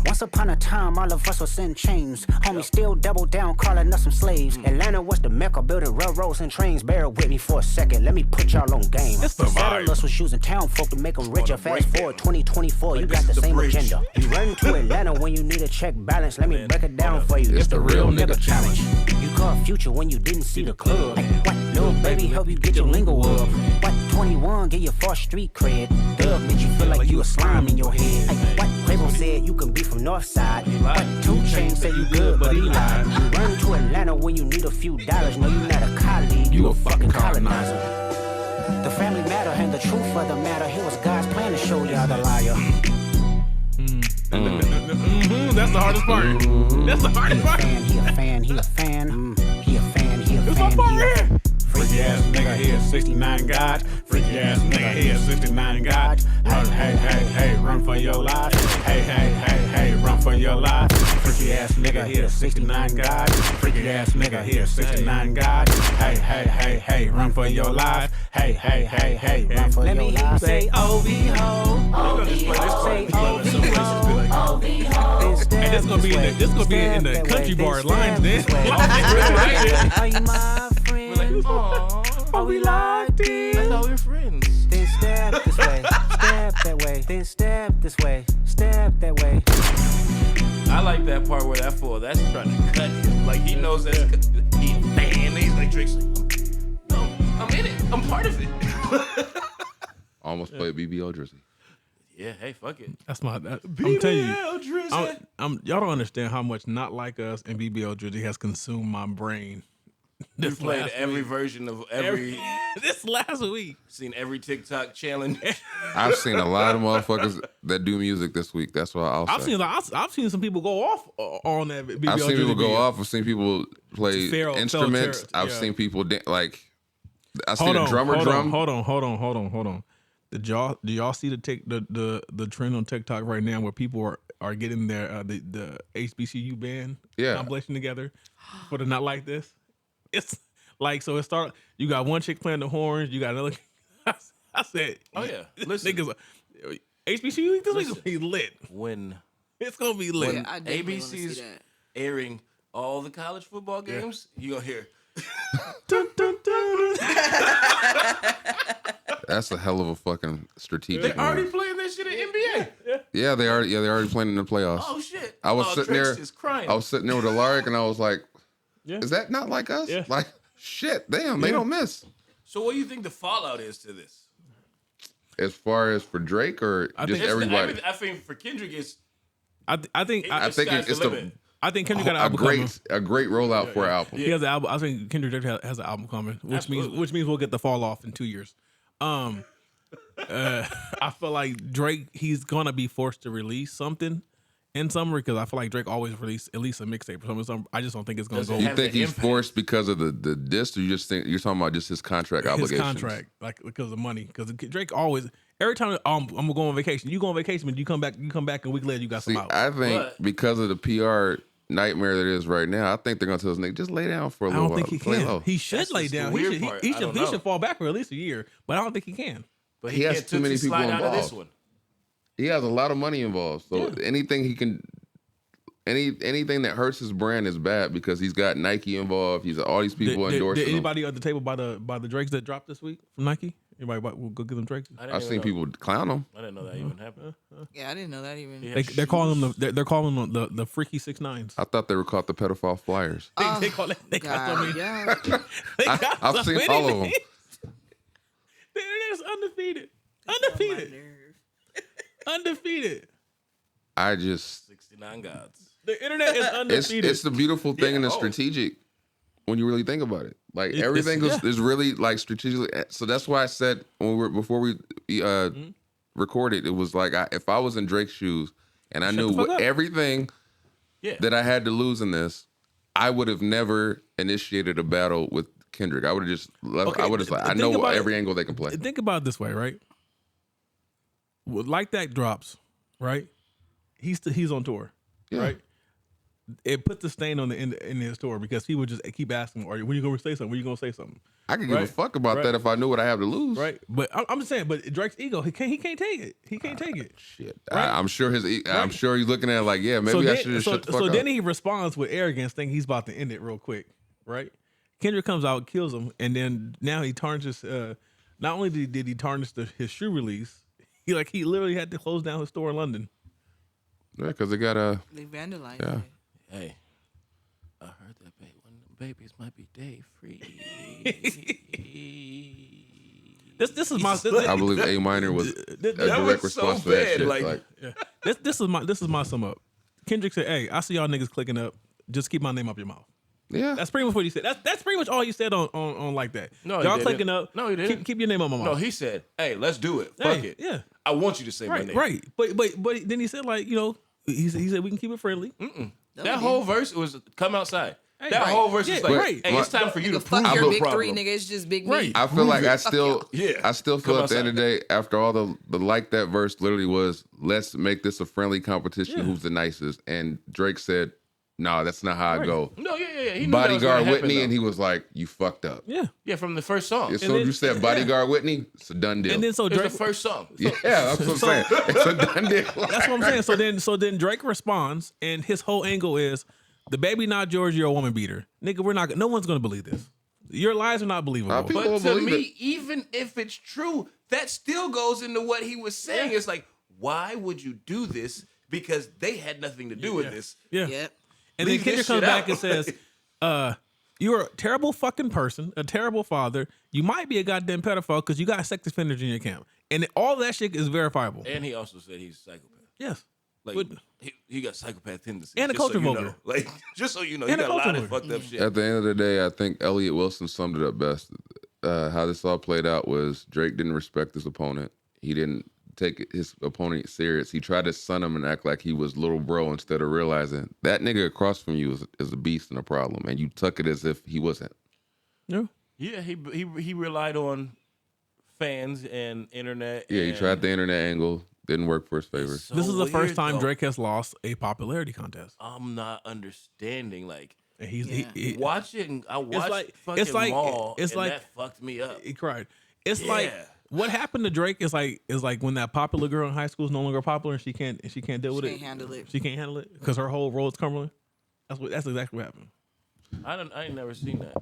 Once upon a time, all of us was in chains. Homie still double down, calling us some slaves. Atlanta was the mecca, building railroads and trains. Bear with me for a second, let me put y'all on game. It's the The vibe. settlers was using town folk to make them richer. On a Fast breakdown. forward 2024, you Like, got this the is the same bridge. agenda. You run to Atlanta when you need a check balance. Let me break it down for you. It's the real nigga challenge. You caught Future when you didn't see the club. What little baby help you get your lingo up? What 21 get your first street cred? Dub made you feel like you a slime in your head. What Quavo said you can be from Northside? What 2 Chainz say you good but he lied? You run to Atlanta when you need a few dollars. No, you not a colleague, you a fucking colonizer. The family matter and the truth of the matter. Here was God's plan to show y'all the liar. That's the hardest part. That's the hardest part. He a fan, he a fan, he a fan, he a fan, he a fan, far here. Freaky ass nigga here, 69 God. Freaky ass nigga here, 69 God. Hey, run for your life. Hey, run for your life. Freaky ass nigga here, 69 God. Freaky ass nigga here, 69 God. Hey, run for your life. Hey, run for your life. Let me hear you say OVO. Say OVO. Hey, this gonna be in the country bar lines then. Are you my friend? Are we locked in? That's how we're friends. Then stab this way, stab that way. Then stab this way, stab that way. I like that part where that's trying to cut him. Like he knows that's he's like Drake's like, no, I'm in it. I'm part of it. Almost played BBL Drizzy. Yeah, hey, fuck it. That's I'm telling you, y'all don't understand how much Not Like Us and BBL Drizzy has consumed my brain. We played every version of every this last week. Seen every TikTok challenge. I've seen a lot of motherfuckers that do music this week. That's why I've seen some people go off on that BBL. I've seen Drizzy people go video. off. I've seen people play instruments. I've seen people I seen a drummer drum. Hold on. Do y'all see the trend on TikTok right now where people are getting their the HBCU band compilation together for the Not Like This? It's like, so it started. You got one chick playing the horns. You got another. I said, oh yeah, listen, niggas, HBCU this week gonna be lit. When it's gonna be lit. Yeah, I definitely wanna see ABC's that. airing all the college football games, you gonna hear. Dun, dun, dun. That's a hell of a fucking strategic. They already move. playing that shit in NBA. Yeah, they already playing in the playoffs. Oh shit! I was sitting Drake's there. is crying. I was sitting there with Alaric, and I was like, Yeah. "Is that Not Like Us?" Yeah. Like, shit, damn, they don't miss. So, what do you think the fallout is to this? As far as for Drake or just everybody, I think for Kendrick, it's. I think it's limit. I think Kendrick got an album coming. a great rollout for an album. He has an album. I think Kendrick Drake has an album coming, which means we'll get the fall off in 2 years. I feel like Drake, he's gonna be forced to release something in summer because I feel like Drake always release at least a mixtape or something. I just don't think it's gonna go. You think he's forced because of the disc, or you just think you're talking about just his contract obligations? His contract, like because of money. Because Drake always, every time I'm gonna go on vacation, you go on vacation, but you come back a week later, you got some out. I think because of the PR nightmare that is right now, I think they're gonna tell this nigga just lay down for a little while. I don't think he can. Low. He should lay down. He should fall back for at least a year, but I don't think he can. But he has too many people out of this involved. one. He has a lot of money involved, so anything he can. Anything that hurts his brand is bad because he's got Nike involved. He's all these people endorsing Did him. anybody at the table by the Drakes that dropped this week from Nike? Anybody will go get them Drakes? I've seen people clown him. I didn't know that even happened. Yeah, I didn't know that even. They're calling them they're calling them the freaky 6'9s. I thought they were called the pedophile flyers. They call it. They got so God, many. yeah. I've seen all of them. They're just undefeated. Undefeated. I just 69 gods. The internet is undefeated. it's the beautiful thing and the strategic when you really think about it. Like everything is really like strategically. So that's why I said before we recorded, it was like if I was in Drake's shoes and I knew everything that I had to lose in this, I would have never initiated a battle with Kendrick. I would have just left. Okay, I would have I know every angle they can play. Think about it this way, right? Like that drops, right? He's on tour, right? It puts a stain on the in his tour because he would just keep asking, "Are you? When you gonna say something? When you gonna say something?" I could give a fuck about that if I knew what I have to lose, right? But I'm just saying. But Drake's ego, he can't take it. He can't take it. Shit, right? I'm sure I'm sure he's looking at it like, yeah, maybe I should have shut the fuck up. So then he responds with arrogance, thinking he's about to end it real quick, right? Kendrick comes out, kills him, and then now he tarnishes. Not only did he tarnish his shoe release, he literally had to close down his store in London. Yeah, because they got They vandalized yeah. it. Hey, I heard that one of them babies might be day free. This is my. I believe A Minor was a direct response to that shit. This is my sum up. Kendrick said, "Hey, I see y'all niggas clicking up. Just keep my name up your mouth." Yeah, that's pretty much what he said. That's pretty much all he said on like that. No, y'all clicking up. No, he didn't. Keep your name up my mouth. No, he said, "Hey, let's do it. Fuck it. Yeah, I want you to say my name." Right. But then he said he said we can keep it friendly. That whole verse was come outside. Hey, That whole verse is like, right. hey, it's time for you to Nigga, prove fuck your your big problem. three, nigga. It's just big Right. me. I feel like I still, Yeah. I still feel Come at the end of the day, after all the like that verse literally was, let's make this a friendly competition. Yeah. Who's the nicest? And Drake said, "Nah, that's not how I go." No, yeah. He knew that was gonna Bodyguard happen, Whitney, though. and he was like, "You fucked up." Yeah. Yeah, from the first song. As soon as you said Bodyguard Whitney, it's a done deal. And then so It was Drake. the first song. yeah, that's what I'm saying. It's a done deal. That's what I'm saying. So then Drake responds, and his whole angle is, "The baby not yours. You're a woman beater, nigga. We're not. No one's gonna believe this. Your lies are not believable." People But will to believe me, it. even if it's true, that still goes into what he was saying. It's like, why would you do this? Because they had nothing to do with this. Yeah. Yep. And then Leave Kendrick this comes shit back out. and says, "You're a terrible fucking person, a terrible father. You might be a goddamn pedophile because you got sex offenders in your camp, and all that shit is verifiable." And he also said he's a psychopath. Yes. Like But- he got psychopath tendencies. And a just so culture you vulgar. know. Like just so you know, he And a got a lot culture of vulgar. fucked up shit. At the end of the day, I think Elliot Wilson summed it up best. How this all played out was Drake didn't respect his opponent. He didn't take his opponent serious. He tried to sun him and act like he was little bro instead of realizing that nigga across from you is a beast and a problem, and you took it as if he wasn't. Yeah. Yeah, he relied on fans and internet. Yeah, he and tried the internet angle, didn't work for his favor. so This is the weird, first time though. Drake has lost a popularity contest. I'm not understanding. Like And he's Yeah. he watching, I watched like- fucking it's like- Maul, it's and like- that fucked me up. he cried. It's like Yeah. what happened to Drake is like when that popular girl in high school is no longer popular and she can't deal with She it. can't handle it. She can't handle it because her whole role is crumbling. That's exactly what happened. I ain't never seen that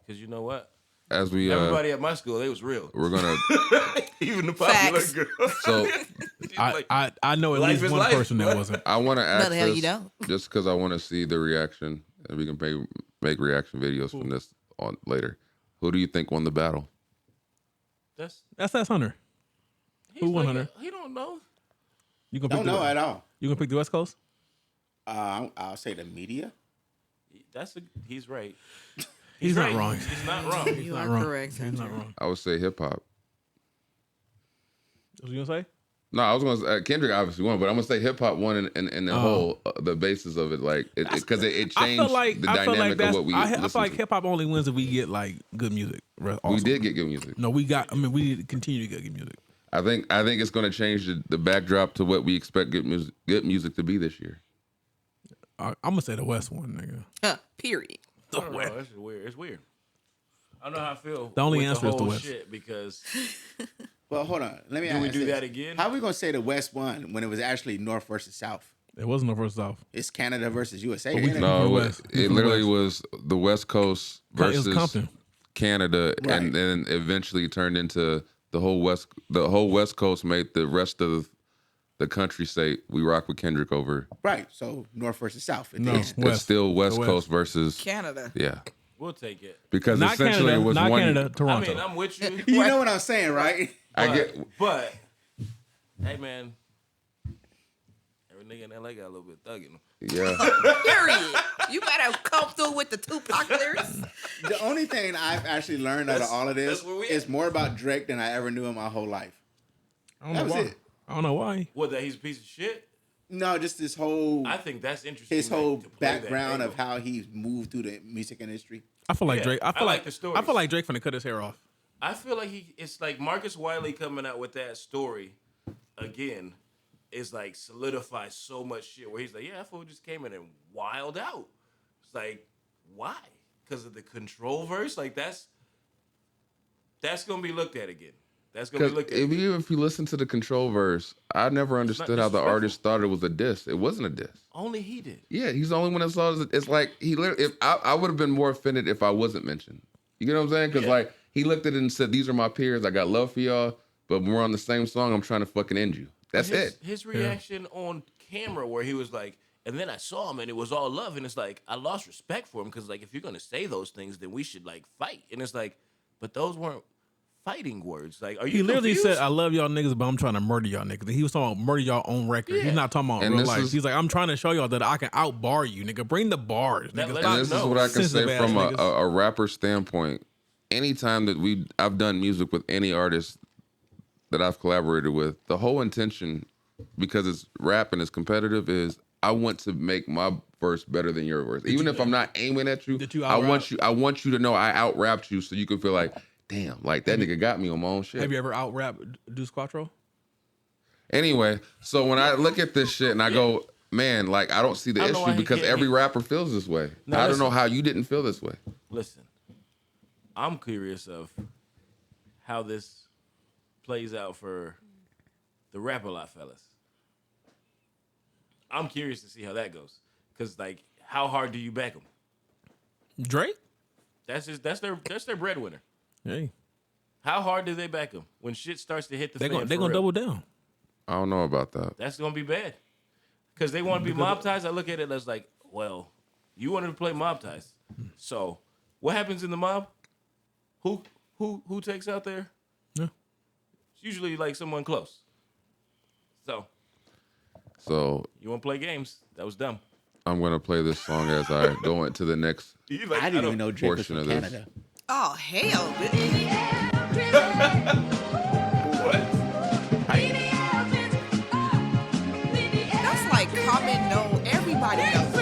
because you know what? As we Everybody at my school, they was real. we're gonna Even the popular Facts. girl. so She's like, I know at Life least is one life, person that bro. wasn't. I want to ask the hell this you don't. just because I want to see the reaction, and we can make reaction videos from this on later. Who do you think won the battle? That's Hunter. he's Who won, like, Hunter? He don't know. You gonna Don't pick know the, at all. You gonna pick the West Coast? I'll say the media. He's right. He's not right. wrong. He's not wrong. You not are wrong. correct. He's not Hunter. wrong. I would say hip hop. What you gonna say? No, I was gonna Kendrick obviously won, but I'm gonna say hip hop won in the whole the basis of it, like because it changed I feel like the dynamic of what we I listen feel like to. hip hop only wins if we get like good music. We did get good music. No, we got. I mean, we need to continue to get good music. I think it's gonna change the backdrop to what we expect good music to be this year. I'm gonna say the West one, nigga. Period. I don't know. That's weird. It's weird. I don't know how I feel. The only with answer is the whole West. shit because Well, hold on. Let me do we ask do this. that again? How are we gonna say the West won when it was actually North versus South? It wasn't no first off. It's Canada versus USA. But we ain't it? No, West. it literally was the West Coast It was versus Compton. Canada, Right. and then eventually turned into the whole West. The whole West Coast made the rest of the country say we rock with Kendrick over. Right. So North versus South. No, It's West. still West The West. Coast versus Canada. yeah, we'll take it. because Not essentially Canada. it was Not one. Canada. Toronto. I mean, I'm with you. You know what I'm saying, right? I get. But hey, man, every nigga in LA got a little bit thug in him. Yeah, Period. You better come through with the Tupac lyrics. The only thing I've actually learned out of all of this that's where we is at. more about Drake than I ever knew in my whole life. I don't That know was why. it. I don't know why. What, that he's a piece of shit? No, just this whole I think that's interesting. his like, whole to play that background of angle. how he moved through the music industry. I feel like Yeah, Drake. I I feel like like the stories. I feel like Drake finna cut his hair off. I feel like it's like Marcus Wiley coming out with that story again is like solidifies so much shit where he's like, yeah, that fool just came in and wild out. It's like, why? Because of the control verse? Like that's gonna be looked at again. That's gonna be because looked at. even if you listen to the Control verse, I never understood how the disrespectful. artist thought it was a diss. It wasn't a diss. Only he did. Yeah, he's the only one that saw it. It's like he literally. If I would have been more offended if I wasn't mentioned. You get what I'm saying? Because Yeah. like he looked at it and said, "These are my peers. I got love for y'all, but when we're on the same song, I'm trying to fucking end you." That's it. His reaction on camera where he was like, and then I saw him and it was all love. And it's like, I lost respect for him because like, if you're going to say those things, then we should like fight. And it's like, but those weren't fighting words. Like, are you He literally confused? said, "I love y'all niggas, but I'm trying to murder y'all niggas." He was talking about murder y'all on record. Yeah. He's not talking about And real this life. is- He's like, "I'm trying to show y'all that I can outbar you, nigga. Bring the bars, That nigga." lets Stop- And this is No, what I can sensitive say ass from niggas. a rapper standpoint. Anytime that I've done music with any artist that I've collaborated with, the whole intention, because it's rap and it's competitive, is I want to make my verse better than your verse. Even if I'm not aiming at you, Did you I want out-rap? you to know I out rapped you so you can feel like, damn, like that nigga got me on my own shit. Have you ever out rap Deuce Quattro? Anyway, so when I look at this shit and I go, man, like I don't see the I don't know why issue he because can't- every rapper feels this way. No, I don't listen. know how you didn't feel this way. Listen, I'm curious of how this plays out for the Rap-A-Lot fellas. I'm curious to see how that goes. Cause like, how hard do you back them? Drake? That's their breadwinner. Hey, How hard do they back them when shit starts to hit the they're fan? gonna for real? double down. I don't know about that. That's gonna be bad. Cause they want to be mob ties. I look at it as like, well, you wanted to play mob ties. So what happens in the mob? Who takes out there? Yeah. It's usually like someone close. So you want to play games? That was dumb. I'm gonna play this song as I go into the next. You like, I didn't even know Drake was portion from of this. Canada. Oh hell! bitch. That's like common know. Everybody knows.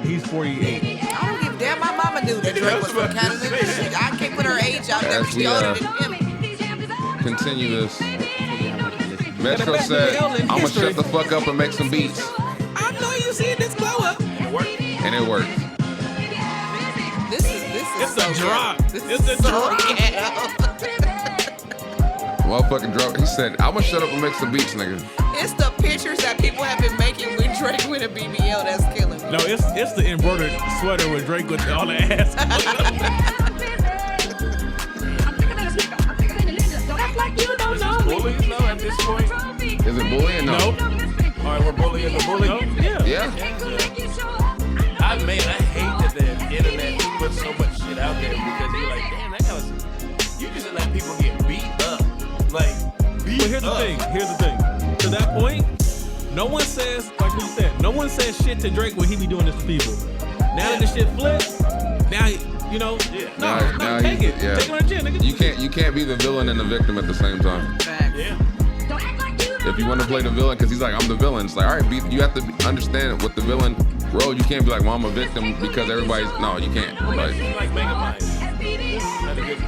He's 48. I don't give a damn. My mama knew that Drake was from Canada. Shit, I can't put her age out there. As She we, older than him. Continue this. Metro said, I'm gonna shut the fuck up and make some beats. I know you see this blow up. And it worked. This is It's so a drop. good. This It's is a so drop. ghetto. Motherfucking drop. He said, I'm gonna shut up and make some beats, nigga. It's the pictures that people have been making with Drake with a BBL that's killing me. No, it's the embroidered sweater with Drake with all the ass. Bullies now at this point. Is it bullying? No. Nope. All right, we're bullying the bully. Nope. Yeah. Yeah. I hate that the internet puts so much shit out there because you're like, damn, that guy was. You just let people get beat up, like beat But here's the up. thing. Here's the thing. To that point, no one says, like we said, no one says shit to Drake when he be doing this to people. Now that the shit flipped, now you know, Now take he's- it. yeah. Take it on the chin, nigga. You can't be the villain and the victim at the same time. Yeah. If you want to play the villain, because he's like, I'm the villain. It's like, all right, you have to understand what the villain role. You can't be like, well, I'm a victim because everybody's. No, you can't. Like, Like Megamind.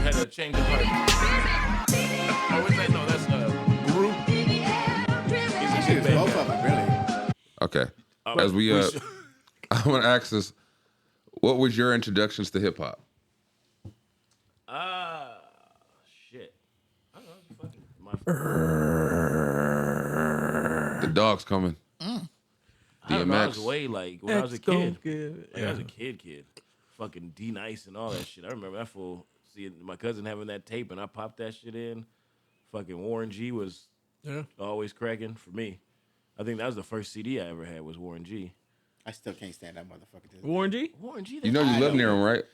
Had a change of heart. Oh, what's that? No, that's Group. He's a Shit, big both guy. of them, really. okay. But As we should- I'm gonna ask this: what was your introductions to hip hop? Shit. I don't know. Fucking my The dog's coming. I don't know, I was DMX. way like when I was a Let's go kid. get- Like, I was a kid. Fucking D Nice and all that shit. I remember that fool seeing my cousin having that tape and I popped that shit in. Fucking Warren G was Yeah. always cracking for me. I think that was the first CD I ever had was Warren G. I still can't stand that motherfucker. to this Warren G. Warren G. You know you live near him, right?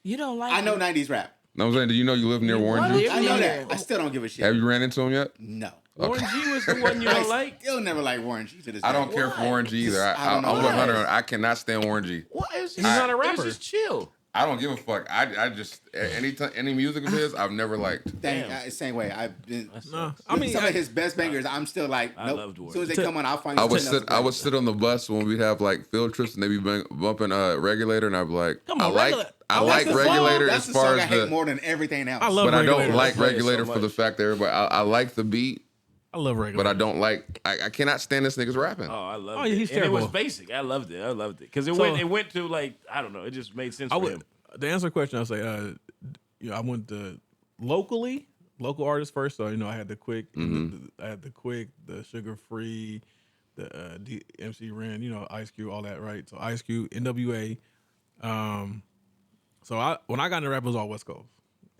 You don't like I know 90s rap. No, I'm saying, do you know you live near Warren G? I know that. I still don't give a shit. Have you ran into him yet? No. Warren G was the one you don't like. Still never like Warren G to this I day. don't care for Warren G either. I don't know I'm with why. Hunter. I cannot stand Warren G. What is He's not a rapper. It's just chill. I don't give a fuck. I just any music of his I've never liked. Damn. Same way. I've been. No, I mean, some of his best bangers, I'm still like, I nope. loved As Warren. soon as they come on, I'll find. I would 10 sit. I would sit on the bus when we'd have like field trips and they'd be bumping Regulator, and I'd be like, Come I on, like Regulator. I Oh, like that's the song? Regulator That's as the far song I as hate the, more than everything else. I love but I Regulator. don't like play it so Regulator for the much. fact that everybody. I like the beat, I love but Regulator. I don't like. I cannot stand this nigga's rapping. Oh, I loved Oh, it. yeah, he's and it was terrible. basic. I loved it. Because it So- went to like, I don't know, it just made sense I for would him. to answer the question. I'll say, I went to local artists first. So I had the Quick, the Sugar Free, the MC Ren, Ice Cube, all that, right? So Ice Cube, NWA. So when I got into rap, it was all West Coast,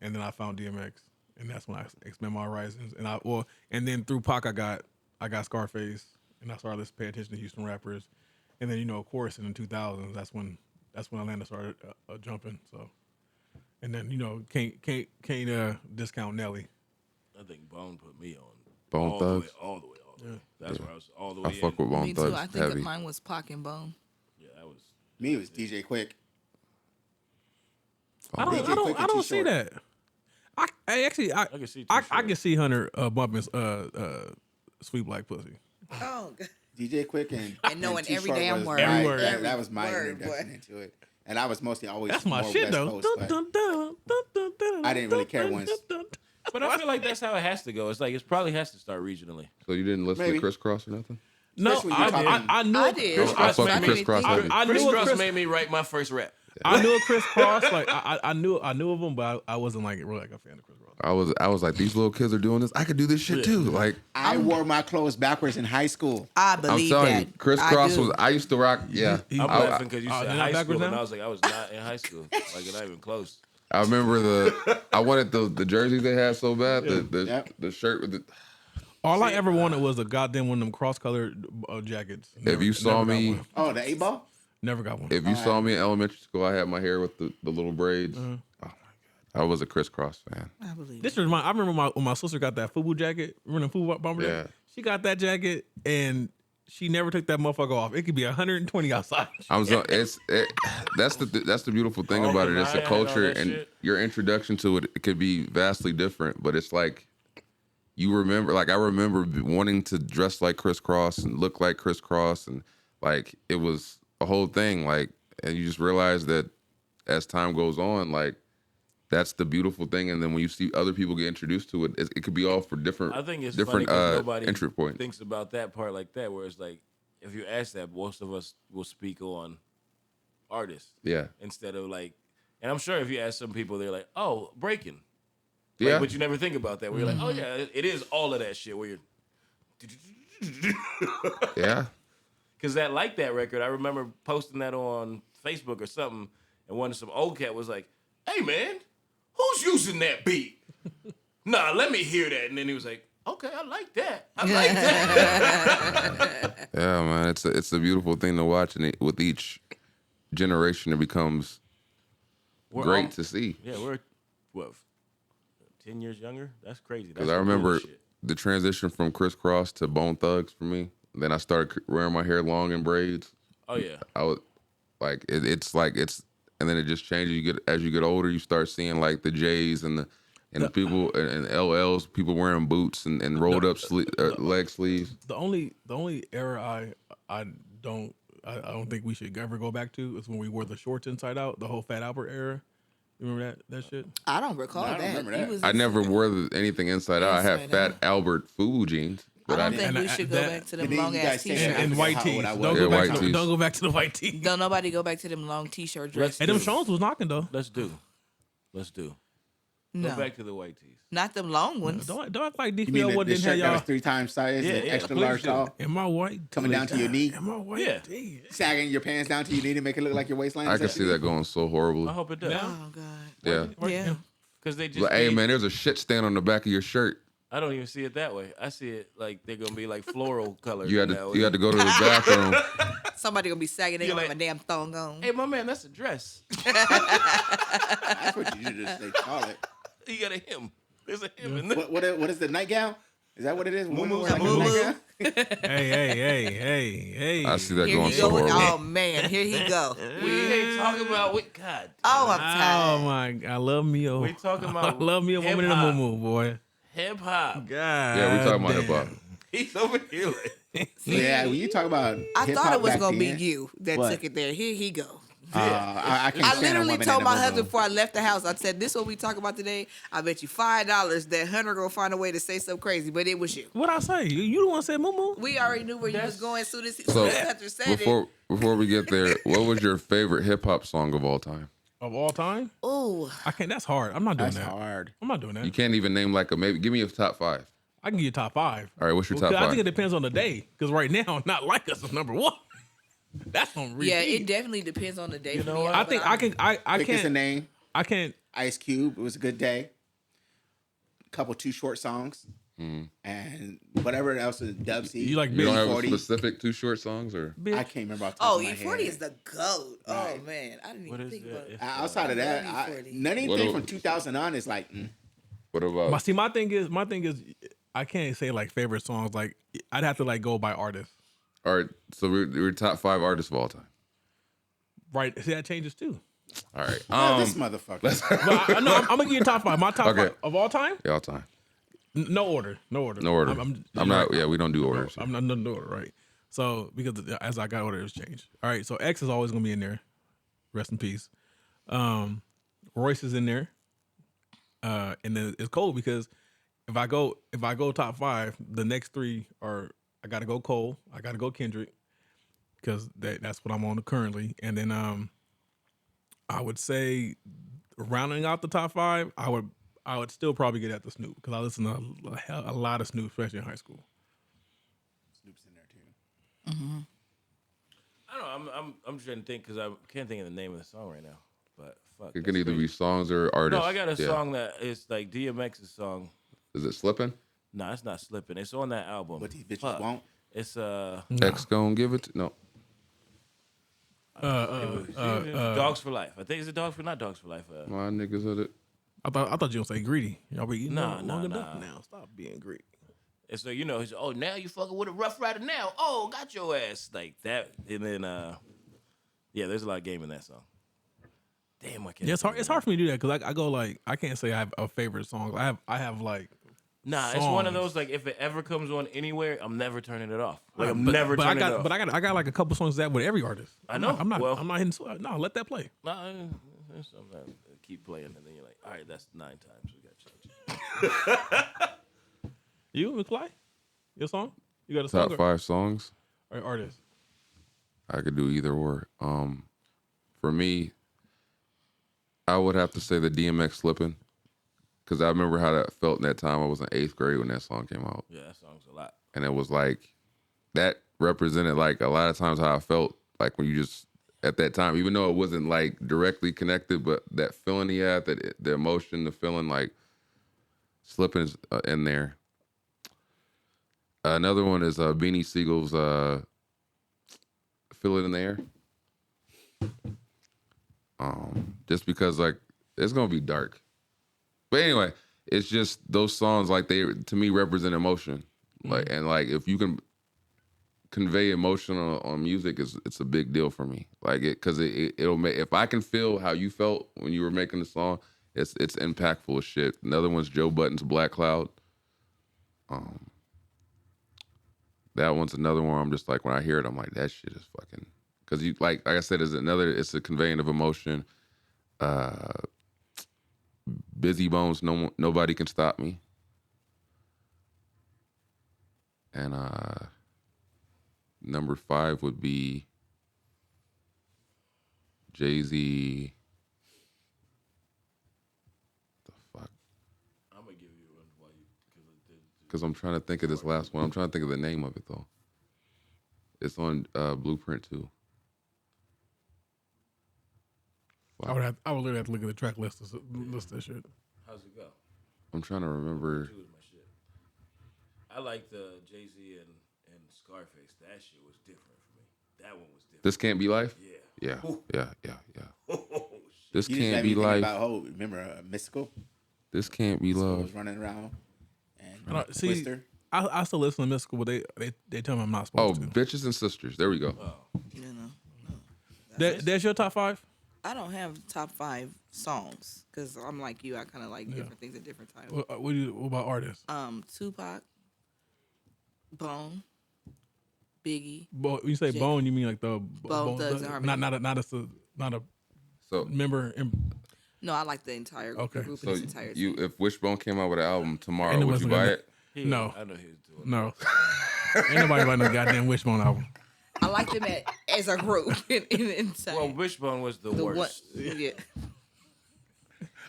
and then I found DMX, and that's when I expanded my horizons. And then through Pac, I got Scarface, and I started to pay attention to Houston rappers, and then of course in the 2000s, that's when Atlanta started jumping. So, and then can't discount Nelly. I think Bone put me on. Bone Thugs? All the way. That's where I was all the way I fuck in. with Bone Me too. Thugs I think heavy. mine was Pac and Bone. Yeah, that was. Me, it was DJ Quick. I DJ Quick don't and Too see Short. that. I can see Too I Short. can see Hunter bumping Sweet Black Pussy. Oh, God. DJ Quick and knowing Too every Short damn was word. my- Every word. That was my Word, introduction boy. into it, and I was mostly always That's my more shit West though. Coast, but I didn't really care once. But I feel like that's how it has to go. It's like it probably has to start regionally. So you didn't listen Maybe. to Crisscross or nothing? No, Especially when you're talking- I knew. I did. I fuck with didn't Chris Cross think- heavy. I Chris knew Cross Chris. made me write my first rap. I knew a Chris Cross. Like I knew of him, but I wasn't like really like a fan of Chris Cross. I was like, these little kids are doing this. I could do this shit too. Like I wore my clothes backwards in high school. I I'm believe telling that. you, Chris I Cross do. was. I used to rock. Yeah, I'm I, laughing because you Oh, said you're not high school, backwards and now? I was like, I was not in high school. Like, not even close. I remember I wanted the jerseys they had so bad. Yep. The shirt with the. All I ever wanted was a goddamn one of them cross-colored jackets. If you saw never got me, one. Oh, the 8-ball? Never got one. if you saw me in elementary school, I had my hair with the little braids. Mm-hmm. Oh my god, I was a Chris Cross fan. I believe This was I remember when my sister got that FUBU jacket. Remember the FUBU bomber Yeah. jacket? She got that jacket and she never took that motherfucker off. It could be 120 outside. That's the beautiful thing Oh, about it. It's a Maya and all culture, that and shit. your introduction to it could be vastly different. But it's like you remember, like I remember wanting to dress like Chris Cross and look like Chris Cross, and like it was a whole thing. Like, and you just realize that as time goes on, like that's the beautiful thing. And then when you see other people get introduced to it, it could be all for different. I think it's different funny 'cause nobody entry points. thinks about that part like that, where it's like, if you ask that, most of us will speak on artists Yeah, instead of like, and I'm sure if you ask some people, they're like, oh, breaking. yeah. But you never think about that. Where you're like, oh yeah, it is all of that shit. Where you're, Yeah. because that like that record, I remember posting that on Facebook or something, and some old cat was like, hey man, who's using that beat? Nah, let me hear that. And then he was like, okay, I like that. I like that. Yeah, man, it's a beautiful thing to watch, and with each generation, it becomes We're great al- to see. Yeah, we're what 10 years younger. That's crazy. Because That's I remember bullshit. the transition from Criss Cross to Bone Thugs for me. Then I started wearing my hair long in braids. Oh yeah. I was like, and then it just changes. As you get older, you start seeing like the J's and the people and LLs, people wearing boots and rolled up leg sleeves. The only era I don't think we should ever go back to is when we wore the shorts inside out, the whole Fat Albert era. You remember that shit? I don't recall I don't that. remember He that. was- I never wore anything inside out. I had Inside Fat out. Albert FUBU jeans, I but don't I think we and should go that- back to But them then you long guys ass say t-shirts. that- And forget white how tees. old I was. Don't Yeah, go back white to tees. don't go back to the white tees. Don't nobody go back to them long t-shirt dresses. Hey, them Shones was knocking though. Let's do. No, Go back to the white tees. not them long ones. Don't act like You mean DPL the what didn't shirt have that was y'all. 3 times size Yeah, and yeah, extra please large do. tall? Am I white? Coming down to your knee? Am I white? Yeah. Damn. Sagging your pants down to your knee to make it look like your waistline? I is can what see you that do? going so horribly. I hope it does. Oh God. Yeah. Yeah. Because they just. Like, hey made- man, there's a shit stain on the back of your shirt. I don't even see it that way. I see it like they're gonna be like floral colors. You had now. to go to the bathroom. Somebody gonna be sagging. They You're gonna like- have a damn thong on. Hey, my man, that's a dress. That's what you should just say, call it. You got a hem. There's a hem in there. What is the nightgown? Is that what it is? Women Moo-moos wear like a moo-moo. nightgown? hey. I see that Here going he so go. horrible. Oh man, here he go. We ain't talking about what God. Oh, I'm Oh tired. my! I love me a. We talking about I love me a woman in a hip-hop. moo boy. Hip hop. God. Yeah, we talking about hip hop. He's over here like. Yeah, when you talk about I hip-hop thought it was back gonna be then, you that What? took it there. Here he go. I can't I stand a literally woman told in a my moo-moo. husband before I left the house. I said, "This what we talk about today. I bet you $5 that Hunter gonna find a way to say something crazy, but it was you." What I say? You the one said moo moo. We already knew where you was going. Soon as So Hunter said before we get there, what was your favorite hip hop song of all time? Of all time? it. Oh, I can't. That's hard. I'm not doing That's that. hard. I'm not doing that. You can't even name like a maybe. Give me a top 5. I can give you top 5. All right, what's your Well, top 5? I think it depends on the day. Because right now, not like us is number 1. That's on repeat. yeah. It definitely depends on the day. You for know me. what? I think I can. I Pick us a can't. name. I can't. Ice Cube. It was a good day. Couple 2 short songs. And whatever else is Dub C. You like You don't have a 40. specific 2 short songs or? I can't remember off the top Oh, of my E40 head. is the goat. Oh Right. man, I didn't What even is think that? about it. If- Outside of that, love E40. none What anything a- from 2000 on is like, What about? See, my thing is, I can't say like favorite songs. Like I'd have to like go by artist. All right, so we're top 5 artists of all time. Right? See, that changes too. All right, this motherfucker. But I'm gonna give you top 5. My top Okay. 5 of all time. yeah, all time. No order. No order. No order. I'm not. Yeah, we don't do orders. I'm not no order. Right. So because as I got older, it was changed. All right, so X is always gonna be in there. Rest in peace. Royce is in there. And then it's cold because if I go top 5, the next 3 are I gotta go Cole, I gotta go Kendrick, because that's what I'm on currently. And then I would say rounding out the top 5, I would still probably get at the Snoop because I listen to a lot of Snoop, especially in high school. Snoop's in there too. I don't know. I'm trying to think because I can't think of the name of the song right now. But fuck, It can either be songs or artists. No, I got a song that is like DMX's song. Is it Slipping? No, it's not Slipping. It's on that album. But these bitches won't. It's X gon' give it to no. Dogs for Life. I think it's not Dogs for Life. My niggas with it. I thought you were gonna say greedy. Y'all be eating Nah. now. Stop being greedy. It's like, he's, oh, now you fucking with a Rough Rider now. Oh, got your ass. Like that. And then, yeah, there's a lot of game in that song. Damn, I can't. Yeah, it's hard for me to do that because I go like, I can't say I have a favorite song. I have like, Nah, it's one of those, like, if it ever comes on anywhere, I'm never turning it off. Like, I'm but never turning it off. But I got like a couple songs that with every artist. I know. I'm not Well, I'm not hitting. No, let that play. Nah, there's some that keep playing, and then you're like, all right, that's 9 times. We got to change it. You, McFly? Your song? You got a song? Top 5 songs. Or artist? I could do either or. For me, I would have to say the DMX Slippin'. Because I remember how that felt in that time. I was in 8th grade when that song came out. Yeah, that song's a lot. And it was like, that represented like a lot of times how I felt like when you just, at that time, even though it wasn't like directly connected, but that feeling he had, the emotion, the feeling, like Slippin' is in there. Another one is Beanie Siegel's Feel It in the Air. Just because like it's gonna be dark. But anyway, it's just those songs, like, they to me represent emotion. Like, and like if you can convey emotion on music, it's a big deal for me. Like it'll make, if I can feel how you felt when you were making the song, it's impactful as shit. Another one's Joe Budden's Black Cloud. That one's another one I'm just like, when I hear it, I'm like, that shit is fucking, because you like I said, it's a conveying of emotion. Busy Bones, Nobody Can Stop Me. And number 5 would be Jay-Z. The fuck? I'm going to give you one while you, because I'm trying to think of this last one. I'm trying to think of the name of it though. It's on Blueprint 2. I would literally have to look at the track list to list that shit. how's it go? I'm trying to remember. 2 is my shit. I like the Jay-Z and Scarface. That shit was different for me. That one was different. This Can't Be Life? Yeah. Yeah. Oh, This You just Can't made Be me think Life. about remember Mystical? This Can't Be Mystical Love. was running around. And See, Twister. I still listen to Mystical, but they tell me I'm not Oh, supposed to. Bitches and Sisters. There we go. You know. That's your top 5? I don't have top 5 songs because I'm like you. I kind of like different things at different times. What about artists? Tupac, Bone, Biggie. When you say Jay- Bone, you mean like the Bone Thugs and Harmony. not a So member. No, I like the entire group in So its entirety. you, if Wishbone came out with an album tomorrow, Ain't would nobody you buy gonna- it? No. I know he was doing No. Ain't nobody buying no goddamn Wishbone album. I like them as a group inside. Well, Wishbone was the worst. Yeah.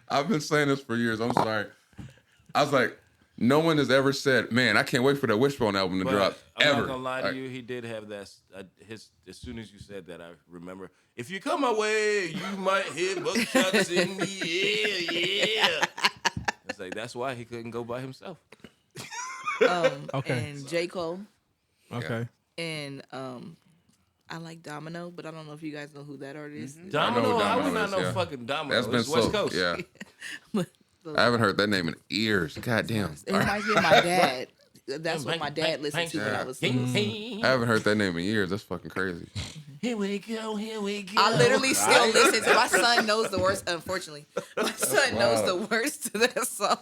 I've been saying this for years. I'm sorry. I was like, no one has ever said, man, I can't wait for that Wishbone album to But drop. I'm Ever. not gonna lie to Like, you. He did have that. As soon as you said that, I remember. If you come my way, you might hit buckshots in the air. Yeah. It's like that's why he couldn't go by himself. Okay. And J. Cole. Okay. And I like Domino, but I don't know if you guys know who that artist is. Domino, who I would Domino not is, know yeah. fucking Domino. That's been It's West so, Coast. yeah. But I haven't heard that name in years. God damn. it reminds me of my dad. That's what my dad listened to when I was little. I haven't heard that name in years. That's fucking crazy. Here we go. Here we go. I literally still listen to. My son knows the words. Unfortunately, my son knows the words to that song.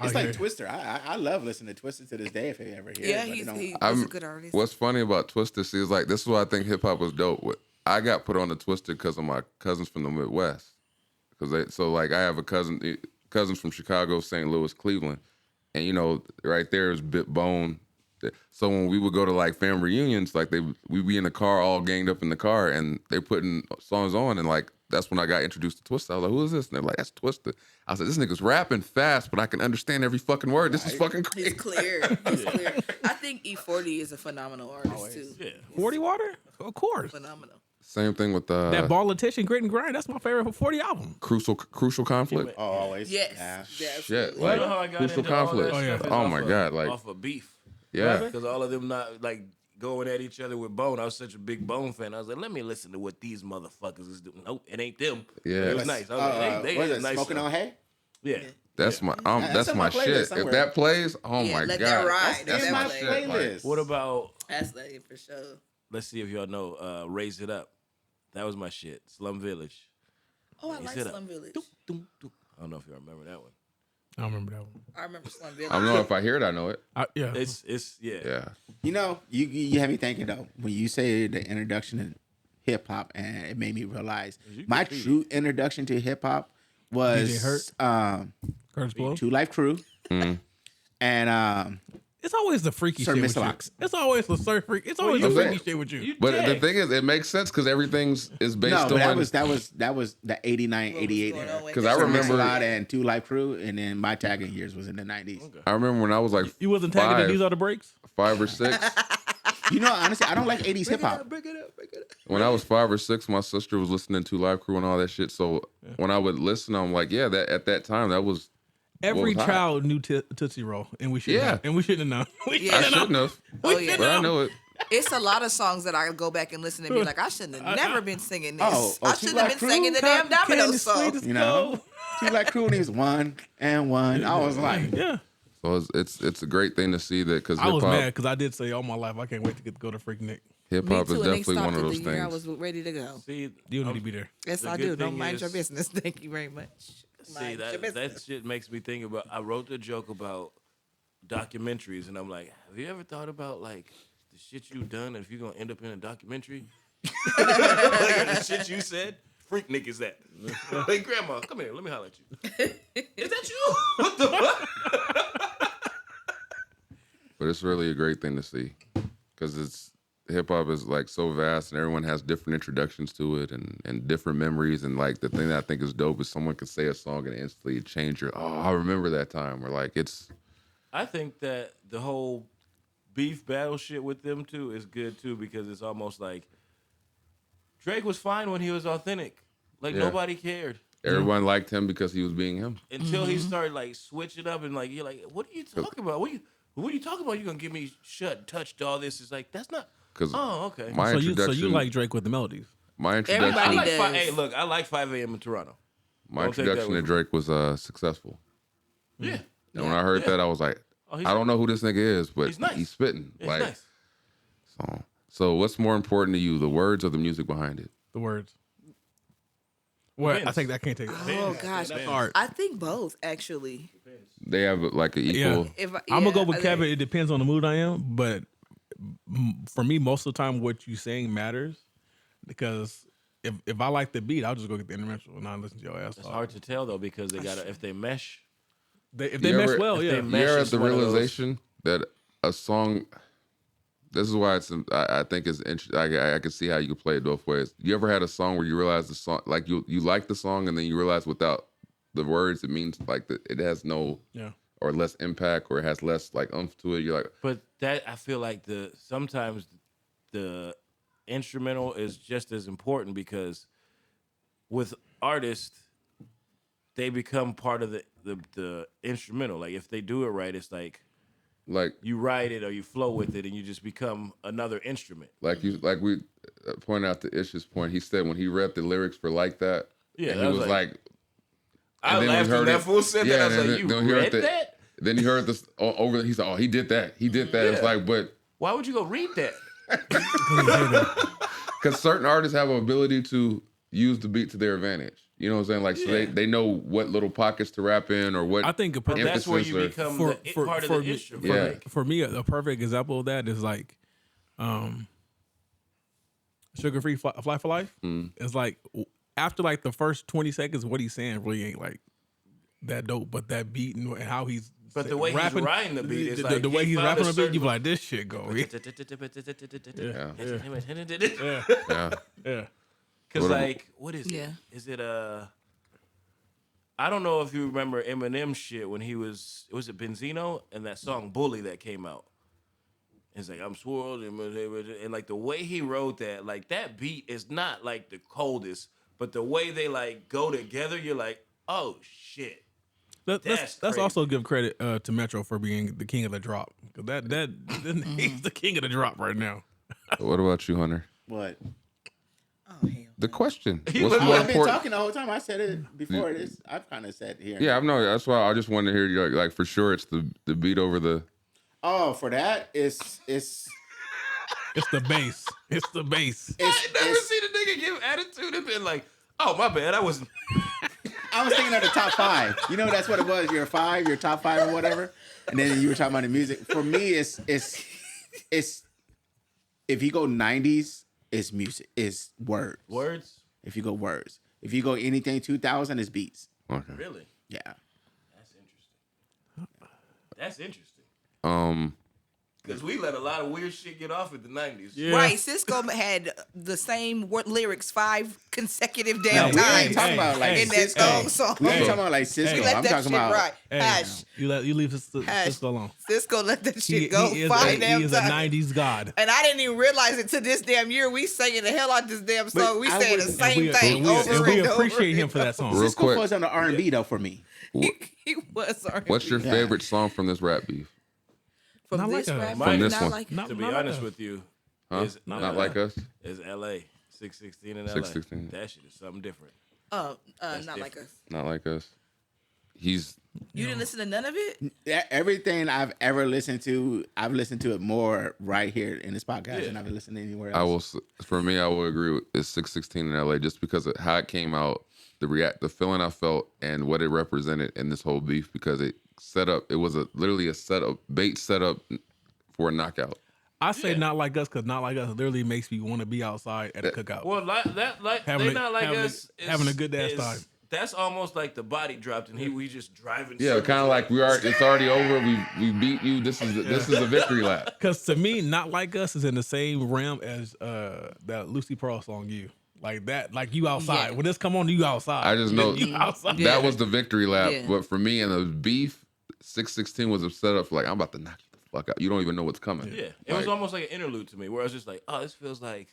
It's like Twister. I love listening to Twister to this day. If you ever hear Yeah, it, but he's it don't- a good artist. What's funny about Twister, see, is like this is why I think hip hop was dope. I got put on the Twister because of my cousins from the Midwest. I have cousins from Chicago, St. Louis, Cleveland, and right there is Bit Bone. So when we would go to like family reunions, like we'd be in the car, all ganged up in the car, and they putting songs on, and like that's when I got introduced to Twister. I was like, "Who is this?" And they're like, "That's Twister." I said, "This nigga's rapping fast, but I can understand every fucking word. This is fucking crazy." He's clear. He's clear. I think E40 is a phenomenal artist too. Yeah. 40 Water? Of course. Phenomenal. Same thing with That Ball Attention, Grit and Grind, that's my favorite 40 album. Crucial Conflict. Oh, always. Yes. Yeah. Shit, You like know how I got Crucial into all that Conflict. Oh, yeah. stuff? It's Oh off my of- god, like off of beef. yeah. Because all of them not like going at each other with Bone. I was such a big Bone fan. I was like, let me listen to what these motherfuckers is doing. Nope, it ain't them. Yeah. It was nice. I was like, they what is had it? nice Smoking stuff. on hay? Yeah. That's my That's in my shit. playlist If somewhere. that plays, oh Yeah, my let god, that ride. that's Let in that my play. shit. Like, playlist. What about, That's that for sure. let's see if y'all know, Raise It Up. That was my shit. Slum Village. Oh, I Raise like It Up. Slum Village. Doom, doom. I don't know if you remember that one. I don't remember that one. I remember Slum Village. I don't know if I hear it, I know it. Yeah. It's yeah. Yeah, You have me thinking though when you say the introduction to hip hop, and it made me realize my true introduction to hip hop DJ was Curtis Blow. Two Life Crew, and It's always the freaky Sir shit Mr. with you. Locks. It's always the freak. It's always the you freaky said- shit with you. but the Dang. thing is, it makes sense because everything's is based no, but on. that was the 89, What was 88 going era. on with Because that? I Sir remember, Mix-a-Lot and Two Life Crew, and then my tagging years was in the 90s. I remember when I was like You wasn't tagging that these are the breaks? 5 or 6. You know, honestly, I don't like 80s hip hop. Break it up. When I was 5 or 6, my sister was listening to Live Crew and all that shit. So when I would listen, I'm like, yeah, that at that time that was. Every was hot. child knew Tootsie Roll, and we shouldn't Yeah. have. And we shouldn't have known. We Yeah. I shouldn't have shouldn't have, Oh yeah. but I know it. It's a lot of songs that I go back and listen and be like, I shouldn't have never been singing this. Oh, I Two shouldn't have Life been Crew? singing the damn Domino's song. You know, Two Life Crew, and he was 1 and 1. I was like, Yeah. So it's a great thing to see that because I hip was mad hop because I did say all my life, I can't wait to go to Freak Nick. hip Me hop too, is and they definitely one stopped of at those the year I things. was ready to go. See, You need to be there. Yes, The I good do. Don't thing mind your is- business. Thank you very much. See, Mind your that business. shit makes me think about. I wrote the joke about documentaries, and I'm like, have you ever thought about like the shit you've done, and if you're gonna end up in a documentary? Like, the shit you said, freak Nick is that? Hey, grandma, come here, let me holler at you. Is that you? What the fuck? But it's really a great thing to see because it's hip hop is like so vast and everyone has different introductions to it and different memories. And like the thing that I think is dope is someone can say a song and instantly change your, oh, I remember that time. Or like it's, I think that the whole beef battle shit with them too is good too because it's almost like Drake was fine when he was authentic. Like Yeah. nobody cared. everyone liked him because he was being him. Until he started like switching up and like you're like, what are you talking about? What are you talking about? You gonna get me shut, touched, all this? It's like that's not. Because Oh, okay. my So introduction, you like Drake with the melodies? my Everybody I introduction, like does. hey, look, I like 5 a.m. in Toronto. my Don't take that introduction to with- Drake was successful. Yeah, And when I heard that, I was like, Oh, he's- I don't know who this nigga is, but He's nice. he's spitting. it's like, nice. so what's more important to you, the words or the music behind it? The words. What? Depends. I can't take that. Oh gosh, Depends. Hard. I think both actually. They have like an Yeah. equal. I'm gonna go with I think- Kevin. It depends on the mood I am, but for me, most of the time, what you saying matters because if I like the beat, I'll just go get the instrumental and not listen to your ass. It's talk. hard to tell though because they gotta if they mesh. If they You mesh ever- well, if yeah. they You mesh ever is at the one of those- realization that a song. This is why I think it's interesting. I can see how you can play it both ways. You ever had a song where you realize the song, like you like the song, and then you realize without the words, it means like it has no Yeah. or less impact, or it has less like oomph to it. You're like, But that I feel like sometimes the instrumental is just as important because with artists they become part of the instrumental. Like if they do it right, it's like you write it or you flow with it and you just become another instrument. like we pointed out to Ish's point. He said when he read the lyrics for Like That, Yeah, and that he was was like- like I and then laughed we heard when that it- fool said that. I was and like, you then he heard read that? Then you heard this over. He said, "Oh, he did that. He did that." It's Yeah. like, but Why would you go read that? because certain artists have an ability to use the beat to their advantage. You know what I'm saying? Like, so they know what little pockets to rap in or what. I think But that's where you emphasis or- become for- the for- part of for the me- issue. Yeah. Like, for me, a perfect example of that is like, Sugar Free Fly for Life. It's like after like the first 20 seconds, what he's saying really ain't like that dope. But that beat and how he's But the way he's rapping, riding the beat is the like way he he's found rapping a the beat, you certain- be like, this shit go. Yeah. Yeah. Yeah. Because What am- like, what is Yeah. it? Is it I don't know if you remember Eminem shit when he was it Benzino and that song Bully that came out. It's like I'm swirled and like the way he wrote that, like that beat is not like the coldest, but the way they like go together, you're like, oh shit. Let's crazy. also give credit to Metro for being the king of the drop. 'Cause he's the king of the drop right now. What about you, Hunter? What? Oh hell. The question. He What's looked more I've been important? talking the whole time. I said it before this. I've kind of said here. Yeah, I know. That's why I just wanted to hear you. Like for sure, it's the beat over the. Oh, for that, it's It's the bass. It's the bass. I ain't never seen a nigga give attitude and been like, oh my bad, I wasn't. I was thinking of the top 5. You know, that's what it was. Your 5, your top 5 or whatever. And then you were talking about the music. For me, it's if you go 90s, it's music, it's words. Words? If you go words, if you go anything 2000, it's beats. Okay. Really? Yeah. That's interesting. That's interesting. Um. Because we let a lot of weird shit get off in the 90s. Yeah. Right, Cisco had the same lyrics 5 consecutive No, damn we ain't times talking about like in that Cisco. song. We ain't talking about like Cisco. We let I'm that talking shit about ride. Hey, Hush. you leave Hush. Cisco alone. Cisco let that shit go He is 5 damn a times. 90s god. And I didn't even realize it to this damn year. We singing the hell out this damn song. We I saying the wouldn't- same thing and over we and over. appreciate and him for that song. Real Cisco quick. was on the R&B though for me. He was sorry. What's your Yeah. favorite song from this rap beef? From Not this like rap? From this not one. Like Not- To be not honest us. with you, Huh? is Not like us. is LA 616 in LA. 616. That shit is something different. not different. like us. Not like us. He's You didn't listen to none of it? Everything I've ever listened to, I've listened to it more right here in this podcast than I've listened to anywhere else. For me, I will agree with it's 616 in LA just because of how it came out, the feeling I felt, and what it represented in this whole beef because it set up. It was literally a bait setup for a knockout. I say not like us because not like us literally makes me want to be outside at a cookout. Well, Having they a- not like having a- us. having a good ass time. That's almost like the body dropped and we just driving. Yeah, circles kind of like it's already over. We beat you. This is a victory lap. Because to me, not like us is in the same realm as that Lucy Pearl song. You like that, like you outside. Yeah. When this come on, you outside. I just know you outside. Yeah. that was the victory lap. Yeah. But for me and the beef, 616 was a setup for like I'm about to knock you the fuck out. You don't even know what's coming. Yeah, it was almost like an interlude to me, where I was just like, "Oh, this feels like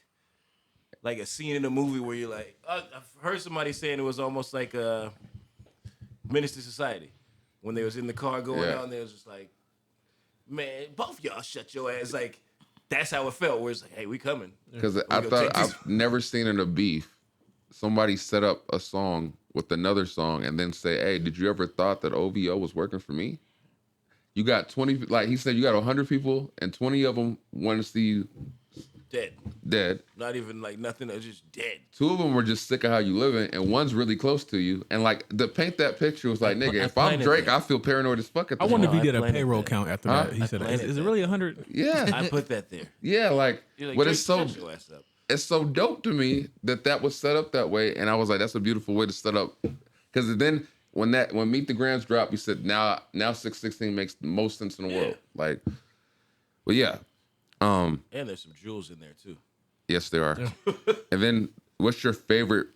a scene in a movie where you're like." I've heard somebody saying it was almost like a Menace to Society when they was in the car going Yeah. out, and they was just like, "Man, both y'all shut your ass." Like that's how it felt. Where it's like, "Hey, we coming." Because I gonna thought take this. I've never seen in a beef somebody set up a song with another song and then say, "Hey, did you ever thought that OVO was working for me?" You got 20, like he said, you got 100 people and 20 of them want to see you Dead, dead. not even like nothing. They're just dead. 2 of them were just sick of how you living, and one's really close to you. And like to paint that picture was like, nigga, if I'm planted Drake, that. I feel paranoid as fuck at I this wonder if moment. he did a planted payroll that. count after Huh? that. He said, planted "Is it that. really 100?" Yeah, I put that there. yeah, like, You're like, but Drake, it's so shut your ass up. it's so dope to me that was set up that way, and I was like, that's a beautiful way to set up. Because then when Meet the Grams dropped, you said now 616 makes the most sense in the world. Like, but yeah, And there's some jewels in there too. yes, there are. And then, what's your favorite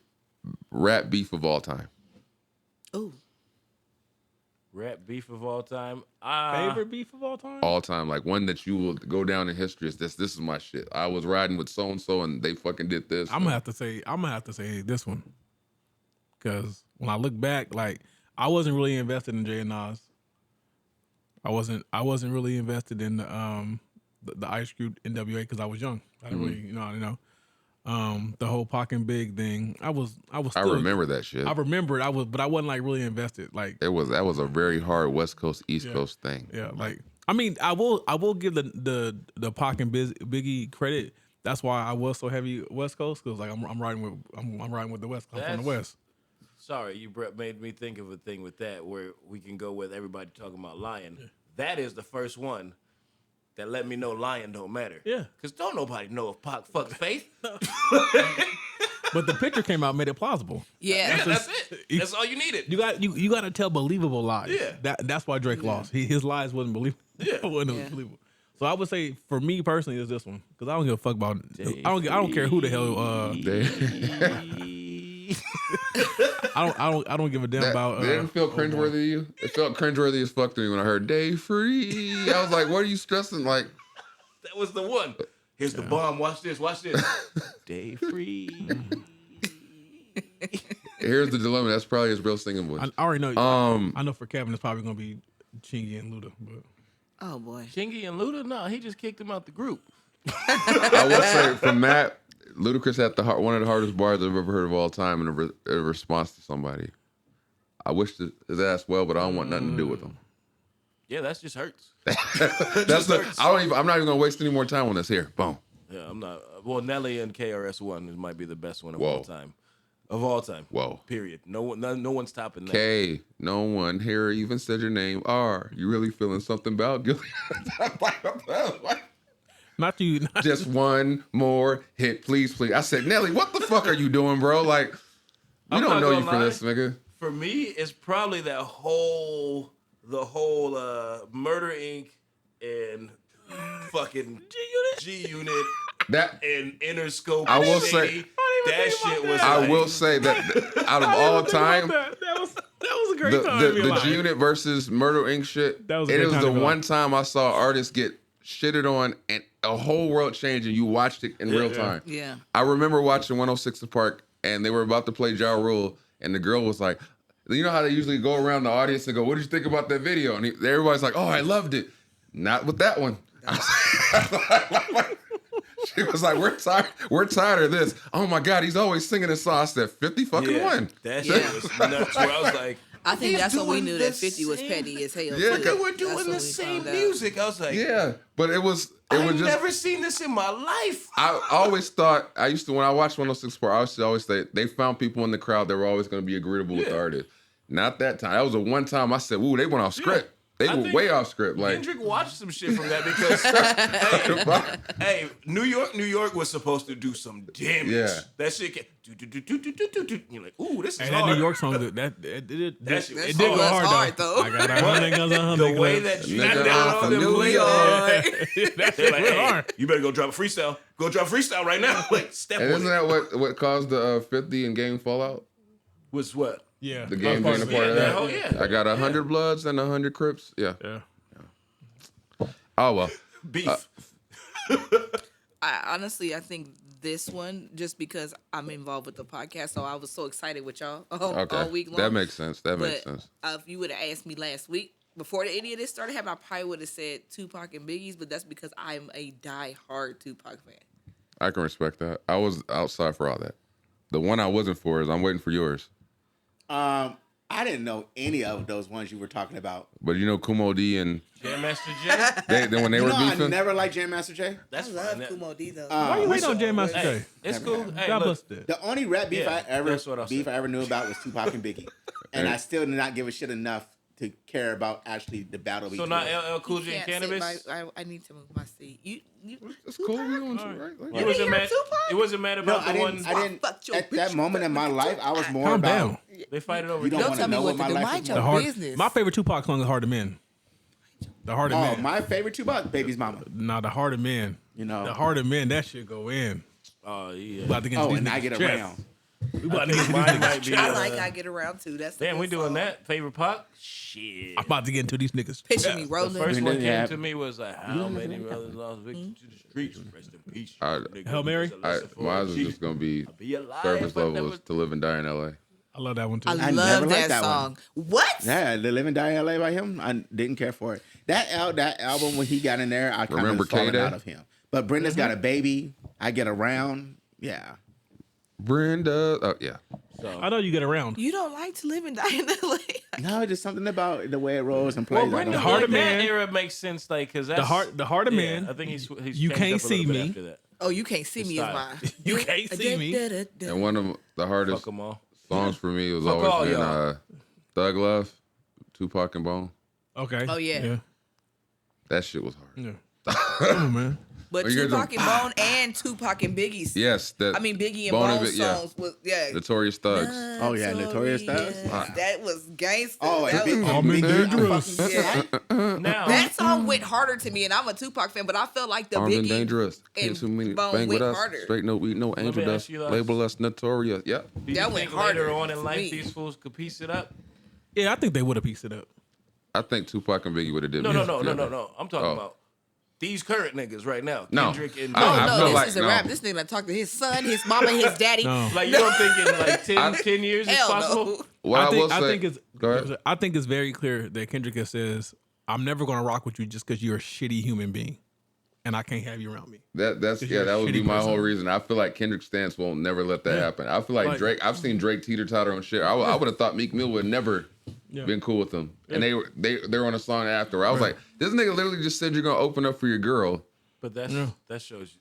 rap beef of all time? Ooh. Rap beef of all time. Favorite beef of all time? All time, like one that you will go down in history as this is my shit. I was riding with so and so, and they fucking did this. I'm gonna have to say this one, because when I look back, like I wasn't really invested in Jay and Nas. I wasn't really invested in the Ice Cube NWA because I was young. I didn't really, I didn't know. The whole Pac and Big thing. I still, remember that shit. I remember it. But I wasn't like really invested. Like That was a very hard West Coast East Coast thing. yeah, like I mean, I will give the Pac and Biggie credit. That's why I was so heavy West Coast because like I'm riding with the West. I'm from the West. Sorry, you made me think of a thing with that where we can go with everybody talking about lying. That is the first one that let me know lying don't matter. Yeah. Because don't nobody know if Pac fucked Faith. But the picture came out, made it plausible. Yeah. Yeah, that's it. That's all you needed. You got to tell believable lies. Yeah. That's why Drake lost. His lies wasn't believable. Yeah. Yeah. Believable. So I would say for me personally is this one because I don't give a fuck about. I don't care who the hell. I don't give a damn about. It didn't feel cringeworthy to you? It felt cringeworthy as fuck to me when I heard "Day Free." I was like, "What are you stressing?" Like, That was the one. Here's the bomb. Watch this. Watch this. Day free. here's the dilemma. That's probably his real singing voice. I already know. I know for Kevin it's probably gonna be Chingy and Luda. But Oh boy. Chingy and Luda? No, he just kicked him out the group. I will say from that, Ludacris had one of the hardest bars I've ever heard of all time in a response to somebody. I wish his ass well, but I don't want nothing to do with him. Yeah, that just hurts. I'm not even gonna waste any more time on this. Here, boom. Yeah, I'm not. Well, Nelly and KRS-One might be the best one of Whoa. all time. Of all time. Whoa. Period. No one's topping that. K, no one here even said your name. R, you really feeling something about Gilly? not you. Just one more hit, please. I said, Nelly, what the fuck are you doing, bro? Like, we I'm don't not know you gonna for lie. this, nigga. For me, it's probably the whole Murder Inc. and fucking G Unit That and Interscope. I and will Shady. say- that shit was. I like, will say that out of all time, that was a great time. the G Unit versus Murder Inc. shit. That was a it great was time the to be one alive. time I saw artists get shitted on and a whole world change, and you watched it in real time. Yeah. I remember watching 106 in Park, and they were about to play Ja Rule, and the girl was like, you know how they usually go around the audience and go, "What did you think about that video?" And everybody's like, "Oh, I loved it." Not with that one. She was like, we're tired of this. Oh my God, he's always singing this song. I said, 50 fucking yeah, one. that shit was nuts. Where I was like, I think he's that's when we doing knew the that 50 was same- petty as hell. Yeah, too. they were That's doing when the we same found out. music. I was like, Yeah, but it was I've just. never seen this in my life. I always thought, when I watched 106 Park, I used to always say they found people in the crowd that were always going to be agreeable with the artist. Not that time. That was the one time I said, "Ooh, they went off script." They I were think way off script. Like, Kendrick watched some shit from that because hey, New York was supposed to do some damage. Yeah. That shit can you're like, ooh, this is And that hard. New York song, that That shit was it did go That's hard, hard, though. though. I got 100 guns on 100 the way clips. that you Nigga, got I'm down on from them New New York. that They're shit like, went hey, hard. you better go drop a freestyle. Go drop a freestyle right now. Like, step and on isn't it. that what caused the 50 and game fallout? Was what? Yeah, The game being a part of Yeah, that. oh, yeah. I got 100 Bloods and 100 Crips. Yeah. Yeah. Oh well. Beef. I think this one, just because I'm involved with the podcast, so I was so excited with y'all Okay. all week long. That makes sense. That but makes sense. If you would have asked me last week, before any of this started happening, I probably would have said Tupac and Biggie's, but that's because I'm a die-hard Tupac fan. I can respect that. I was outside for all that. The one I wasn't for is I'm waiting for yours. I didn't know any of those ones you were talking about. But you know Kumo D and Jam Master Jay. when they You were know, I beefing. never liked Jam Master Jay. That's I fine. love That- Kumo D though. Why you waiting on Jam Master Hey, Jay? it's cool. Hey, God look, bless that. The only rap beef Yeah, that's what I'll say. I ever knew about was Tupac and Biggie, and I still did not give a shit enough to care about actually the battle. so between not them. LL Cool You J and can't sit Cannabis. I need to move my seat. You That's cool. We doing some, right? Like, You wasn't hear mad. Tupac? It wasn't mad No, about I the didn't. one. I didn't. fucked your At that bitch, moment in my life, I was more Calm about. down. They fight it over. You don't don't wanna tell me know what what to my do. life Mind is your like. business. My favorite Tupac song is Heart of Men. The Heart of Oh, Men. my favorite Tupac, Baby's Mama. Nah, the Heart of Men. You know. The Heart of Men, that shit go in. Oh yeah. We about to get Oh, into and these I get niggas' chest. around. We about to get into these Mine niggas' might be. chest. I like I get around too. That's Damn, the we good doing song. that. Favorite Pac? Shit. I'm about to get into these niggas' Picture chest. me The rolling. first And one then came have- to me was like, how many brothers lost victims to the streets? Rest in peace. Nigga, Hail Mary? it's a lesson for Mine was a just gonna be be alive, surface but level never- was To Live and Die in L.A. I love that one too. I I love never liked that that one. song. What? Yeah, the Live and Die in LA by him. I didn't care for it. That album when he got in there, I kind Remember of fallen K-Day? out of him. But Brenda's got a baby. I get around. Yeah. Brenda. Oh yeah. I know you get around. You don't like to live and die in LA. No, just something about the way it rolls and plays. Well, I Brenda, don't- Heart like of that Man. era makes sense, like, because that's The Heart of yeah, Man. I think he's You changed Can't up a little See bit Me. after that. Oh, you can't see me as style. mine. You can't see me. And one of the hardest Fuck them all. Songs for me was Fuck all always been y'all. Thug Love, Tupac and Bone. Okay. Oh, yeah. That shit was hard. Yeah. Come on, man. But Oh, you're Tupac and Bone and Tupac and Biggie's. Yes, that. I mean, Biggie and Bone Bone and Bi- yeah. songs was, yeah. Notorious Thugs. Oh, yeah, Notorious Thugs? That was gangster. Oh, that, and was, I'm in dangerous. yeah. Now, That song went harder to me, and I'm a Tupac fan, but I felt like the Armed and Biggie Dangerous. and Can't too many Bone bang with went us. harder. Straight no, we no angel me ask dust. you this. Label us Notorious. Yep. do you that think went harder later on in for life me. these fools could piece it up? Yeah, I think they would have pieced it up. I think Tupac and Biggie would have did. No. music I'm together. talking Oh. about these current niggas right now. No. Kendrick and I No, feel this like- is a no. rap. This nigga talk to his son, his mama, his daddy. No. like, you don't think in like 10 years it's Hell possible? no. What I, will I say. think it's. Go ahead. I think it's very clear that Kendrick says, "I'm never gonna rock with you just because you're a shitty human being, and I can't have you around me." That's you're a that would be shitty my person. whole reason. I feel like Kendrick's stance won't never let that happen. I feel like, Like- Drake. I've seen Drake teeter totter on shit. I would have thought Meek Mill would never been cool with him, and they were on a song after. I was like, this nigga literally just said you're gonna open up for your girl. But that shows you.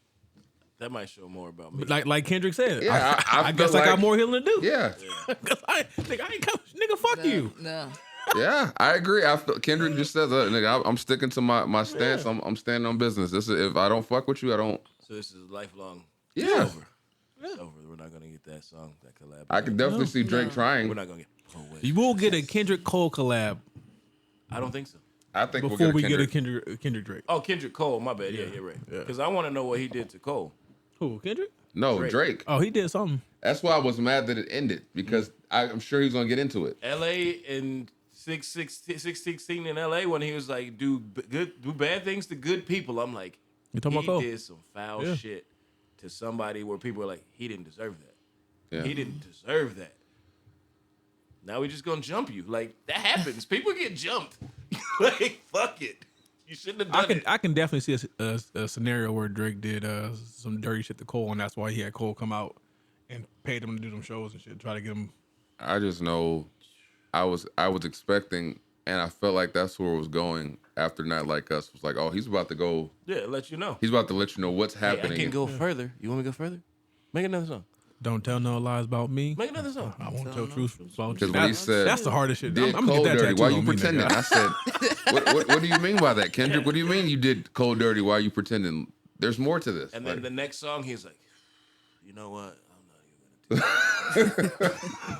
That might show more about me. But like Kendrick said, Yeah, I I feel guess I got like- more healing to do. Yeah, Cause I ain't come, nigga. Fuck you. No. yeah, I agree. I feel, Kendrick just says, nigga, I'm sticking to my stance. I'm standing on business. This is, if I don't fuck with you, I don't. So this is lifelong. Yeah. It's over. It's over. We're not gonna get that song, that collab. I can definitely see Drake trying. We're not gonna get. Oh wait. You will get a Kendrick Cole collab I don't think so. I think before we we'll get a Kendrick. Kendrick Drake. Oh, Kendrick Cole. My bad. Yeah, right. Because I want to know what he did to Cole. Who? Kendrick? No, Drake. Oh, he did something. That's why I was mad that it ended because I'm sure he's gonna get into it. L.A. in 616 in L.A. when he was like, do bad things to good people. I'm like, You talking about Cole? he did some foul Yeah. shit to somebody where people are like, he didn't deserve that. Yeah. He didn't deserve that. Now we just gonna jump you. Like, that happens. People get jumped. Like, fuck it. You shouldn't have done it. I can definitely see a scenario where Drake did some dirty shit to Cole, and that's why he had Cole come out and paid him to do them shows and shit, try to get him. I just know I was expecting, and I felt like that's where it was going after Not Like Us. Was like, oh, he's about to go. Yeah, let you know. He's about to let you know what's Hey, I happening. can go further. You want me to go further? Make another song. Don't tell no lies about me. Make another song. I won't tell truths about you. Because when he said, That's the hardest shit. did I'm gonna Cole get that dirty, tattoo why on you me, pretending? nigga. I said, what do you mean by that, Kendrick? What do you mean you did Cole dirty? Why you pretending? There's more to this. And Like, then the next song, he's like, you know what? I'm not even gonna do that.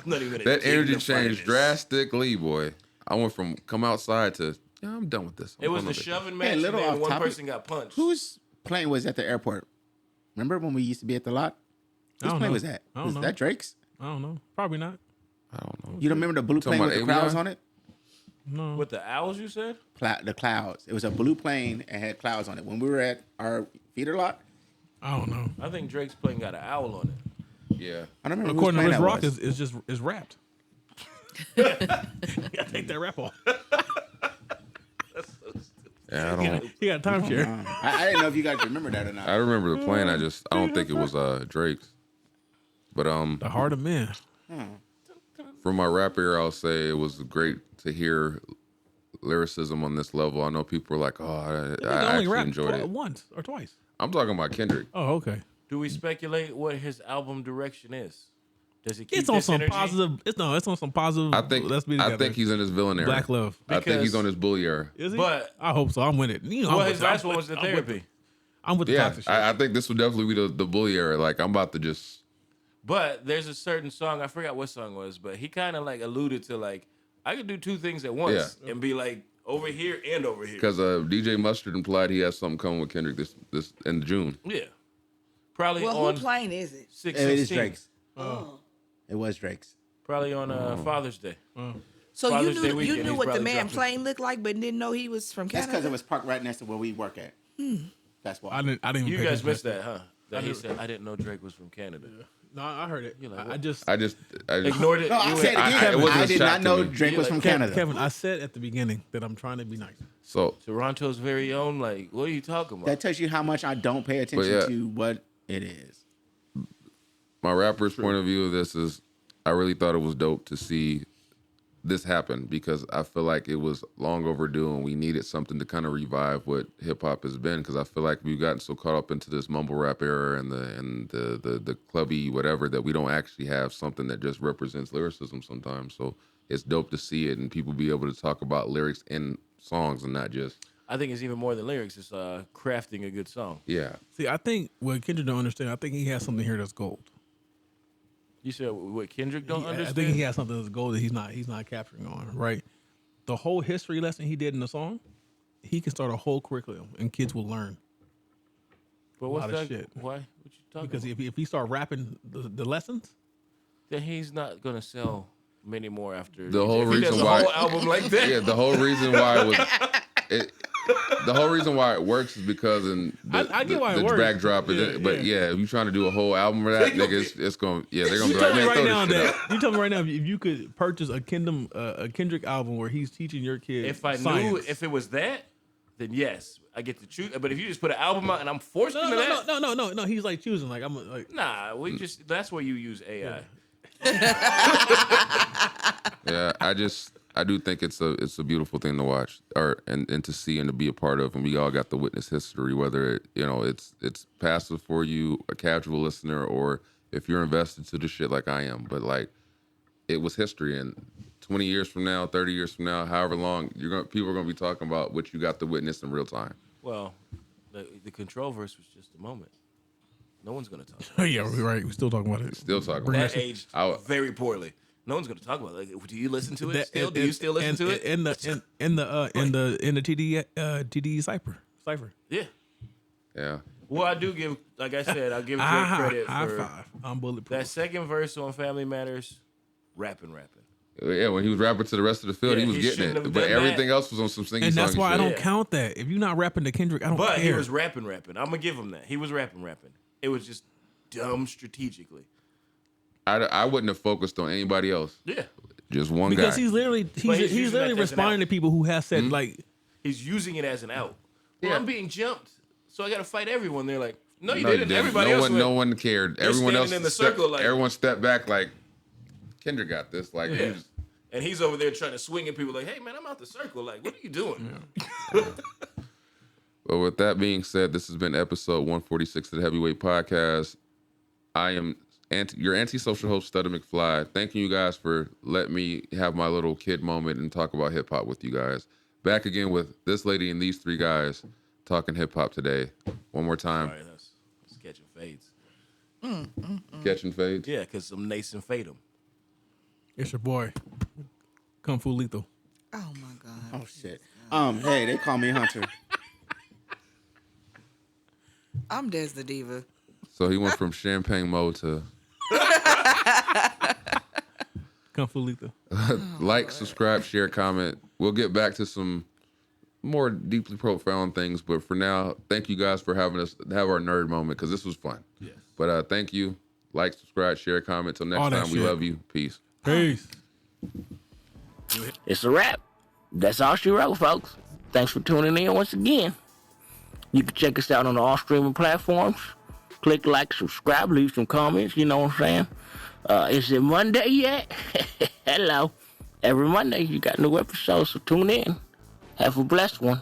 I'm not even gonna that energy dignify changed this. drastically, boy. I went from come outside to, yeah, I'm done with this. I'm It was going the on vacation. shoving match, little and then off one topic. person got punched. Whose plane was at the airport? Remember when we used to be at the lot? I Whose don't plane know. was that? I don't Was know. that Drake's? I don't know. Probably not. I don't know. You don't remember the blue Talking plane with the about clouds Avion? on it? No. With the owls, you said? The clouds. It was a blue plane and had clouds on it. When we were at our feeder lot, I don't know. I think Drake's plane got an owl on it. Yeah. I don't remember whose According to plane Riz that Rock, was. is wrapped. You gotta take that wrap off. Yeah, I don't. He got a timeshare. I didn't know if you guys remember that or not. I remember the plane. I don't think it was Drake's. But The heart of men. from my rap era, I'll say it was great to hear lyricism on this level. I know people were like, "Oh, I He only actually rapped enjoyed it." once or twice. I'm talking about Kendrick. Oh, okay. Do we speculate what his album direction is? Does he keep It's on this some energy? positive. It's on some positive. I think Let's be together. I think he's in his villain era. Black Love. I think he's Because- on his bully era. Is he? But I hope so. I'm with it. You know, well, I'm his with- last I'm one with- was the I'm with therapy. I'm with the Yeah, toxic shit. I think this would definitely be the bully era. Like I'm about to just. But there's a certain song, I forgot what song it was, but he kind of like alluded to like, I could do two things at once and be like over here and over here. Because DJ Mustard implied he has something coming with Kendrick this in June. Yeah. Probably Well, on who plane is it? 616. It is Drake's. Oh. It was Drake's. Probably on Father's Day. So Father's Day you weekend, knew he's what the probably man dropping. plane looked like, but didn't know he was from That's Canada. because it was parked right next to where we work at. That's why. I didn't even. You pay guys attention missed to that, huh? That he said, I didn't know Drake was from Canada. No, I heard it. like, I what? just I just Ignored it. No, I You said it went- again. it wasn't I a did shock not to know me. Drake You was like from Kevin, Canada. Kevin, I said at the beginning that I'm trying to be nice. so Toronto's very own, like, what are you talking about? That tells you how much I don't pay attention yeah. to what it is. my rapper's point of view of this is I really thought it was dope to see this happened because I feel like it was long overdue and we needed something to kind of revive what hip hop has been. Because I feel like we've gotten so caught up into this mumble rap era and the clubby whatever that we don't actually have something that just represents lyricism sometimes. So it's dope to see it and people be able to talk about lyrics in songs and not just. I think it's even more than lyrics. It's crafting a good song. Yeah. See, I think what Kendrick don't understand, I think he has something here that's gold. You said what Kendrick don't understand? I think he has something that's gold that he's not capturing on, right? The whole history lesson he did in the song, he can start a whole curriculum and kids will learn. But what's lot of that? shit. Why? What you talking Because about? if he start rapping the lessons, Then he's not gonna sell many more after The whole if he does reason a why whole album like that. Yeah, the whole reason why it was the whole reason why it works is because I get why it works. backdrop is Yeah, but yeah, if you trying to do a whole album of that, nigga, it's going they're gonna you be tell like, me man, right throw now this shit that out. you tell me right now if you could purchase a Kendrick album where he's teaching your kid If I knew science. if it was that, then yes, I get to choose. But if you just put an album out and I'm forced into that, No. He's like choosing. Like I'm like. nah, we just that's where you use AI. Yeah, I do think it's a beautiful thing to watch and to see and to be a part of, and we all got to witness history, whether it's passive for you, a casual listener, or if you're invested to the shit like I am. But like, it was history, and 20 years from now, 30 years from now, however long, people are gonna be talking about what you got to witness in real time. Well, the control verse was just a moment. No one's gonna talk about Yeah, we're right. We're still talking about it. Still talking that. about That aged very poorly. No one's gonna talk about it. Like, do you listen to it still? Do you still listen to it? In the TDE cipher. Yeah. Yeah. Well, I do give, like I said, I'll give Drake credit High for five. I'm bulletproof. that second verse on Family Matters, rapping. Yeah, when he was rapping to the rest of the field, Yeah, he was he getting shouldn't it. have But done everything that. else was on some singy And that's songy why I shit. don't Yeah. count that. If you're not rapping to Kendrick, I don't But care. he was rapping. I'm gonna give him that. He was rapping. It was just dumb strategically. I wouldn't have focused on anybody else. Yeah. Just one because guy. he's literally But he's using literally that as an responding out. to people who have said like He's using it as an out. Well, Yeah. I'm being jumped, so I got to fight everyone. They're like, no, you No, you didn't. didn't. Everybody no else one, went. no one cared. They're Everyone else standing in the stepped- circle like- everyone stepped back like Kendrick got this. Like Yeah. he was- And he's over there trying to swing at people like, hey, man, I'm out the circle. Like, what are you doing? Well, with that being said, this has been episode 146 of the Heavyweight Podcast. I am your antisocial host, Stutter McFly. Thanking you guys for letting me have my little kid moment and talk about hip hop with you guys. Back again with this lady and these three guys talking hip hop today. One more time. All right, that's catching fades. Catching fades. Yeah, because some Nason fade him. it's your boy, Kung Fu Lethal. Oh my God. Oh shit. Hey, they call me Hunter. I'm Des the Diva. So he went from champagne mode to Kung Fu Lethal. like, subscribe, share, comment. We'll get back to some more deeply profound things, but for now, thank you guys for having us have our nerd moment because this was fun. Yes. But thank you. Like, subscribe, share, comment. Till next All that time, we shit. love you. Peace. Peace. It's a wrap. That's all she wrote, folks. Thanks for tuning in once again. You can check us out on all streaming platforms. Click like, subscribe, leave some comments, you know what I'm saying? Is it Monday yet? Hello. Every Monday you got new episodes, so tune in. Have a blessed one.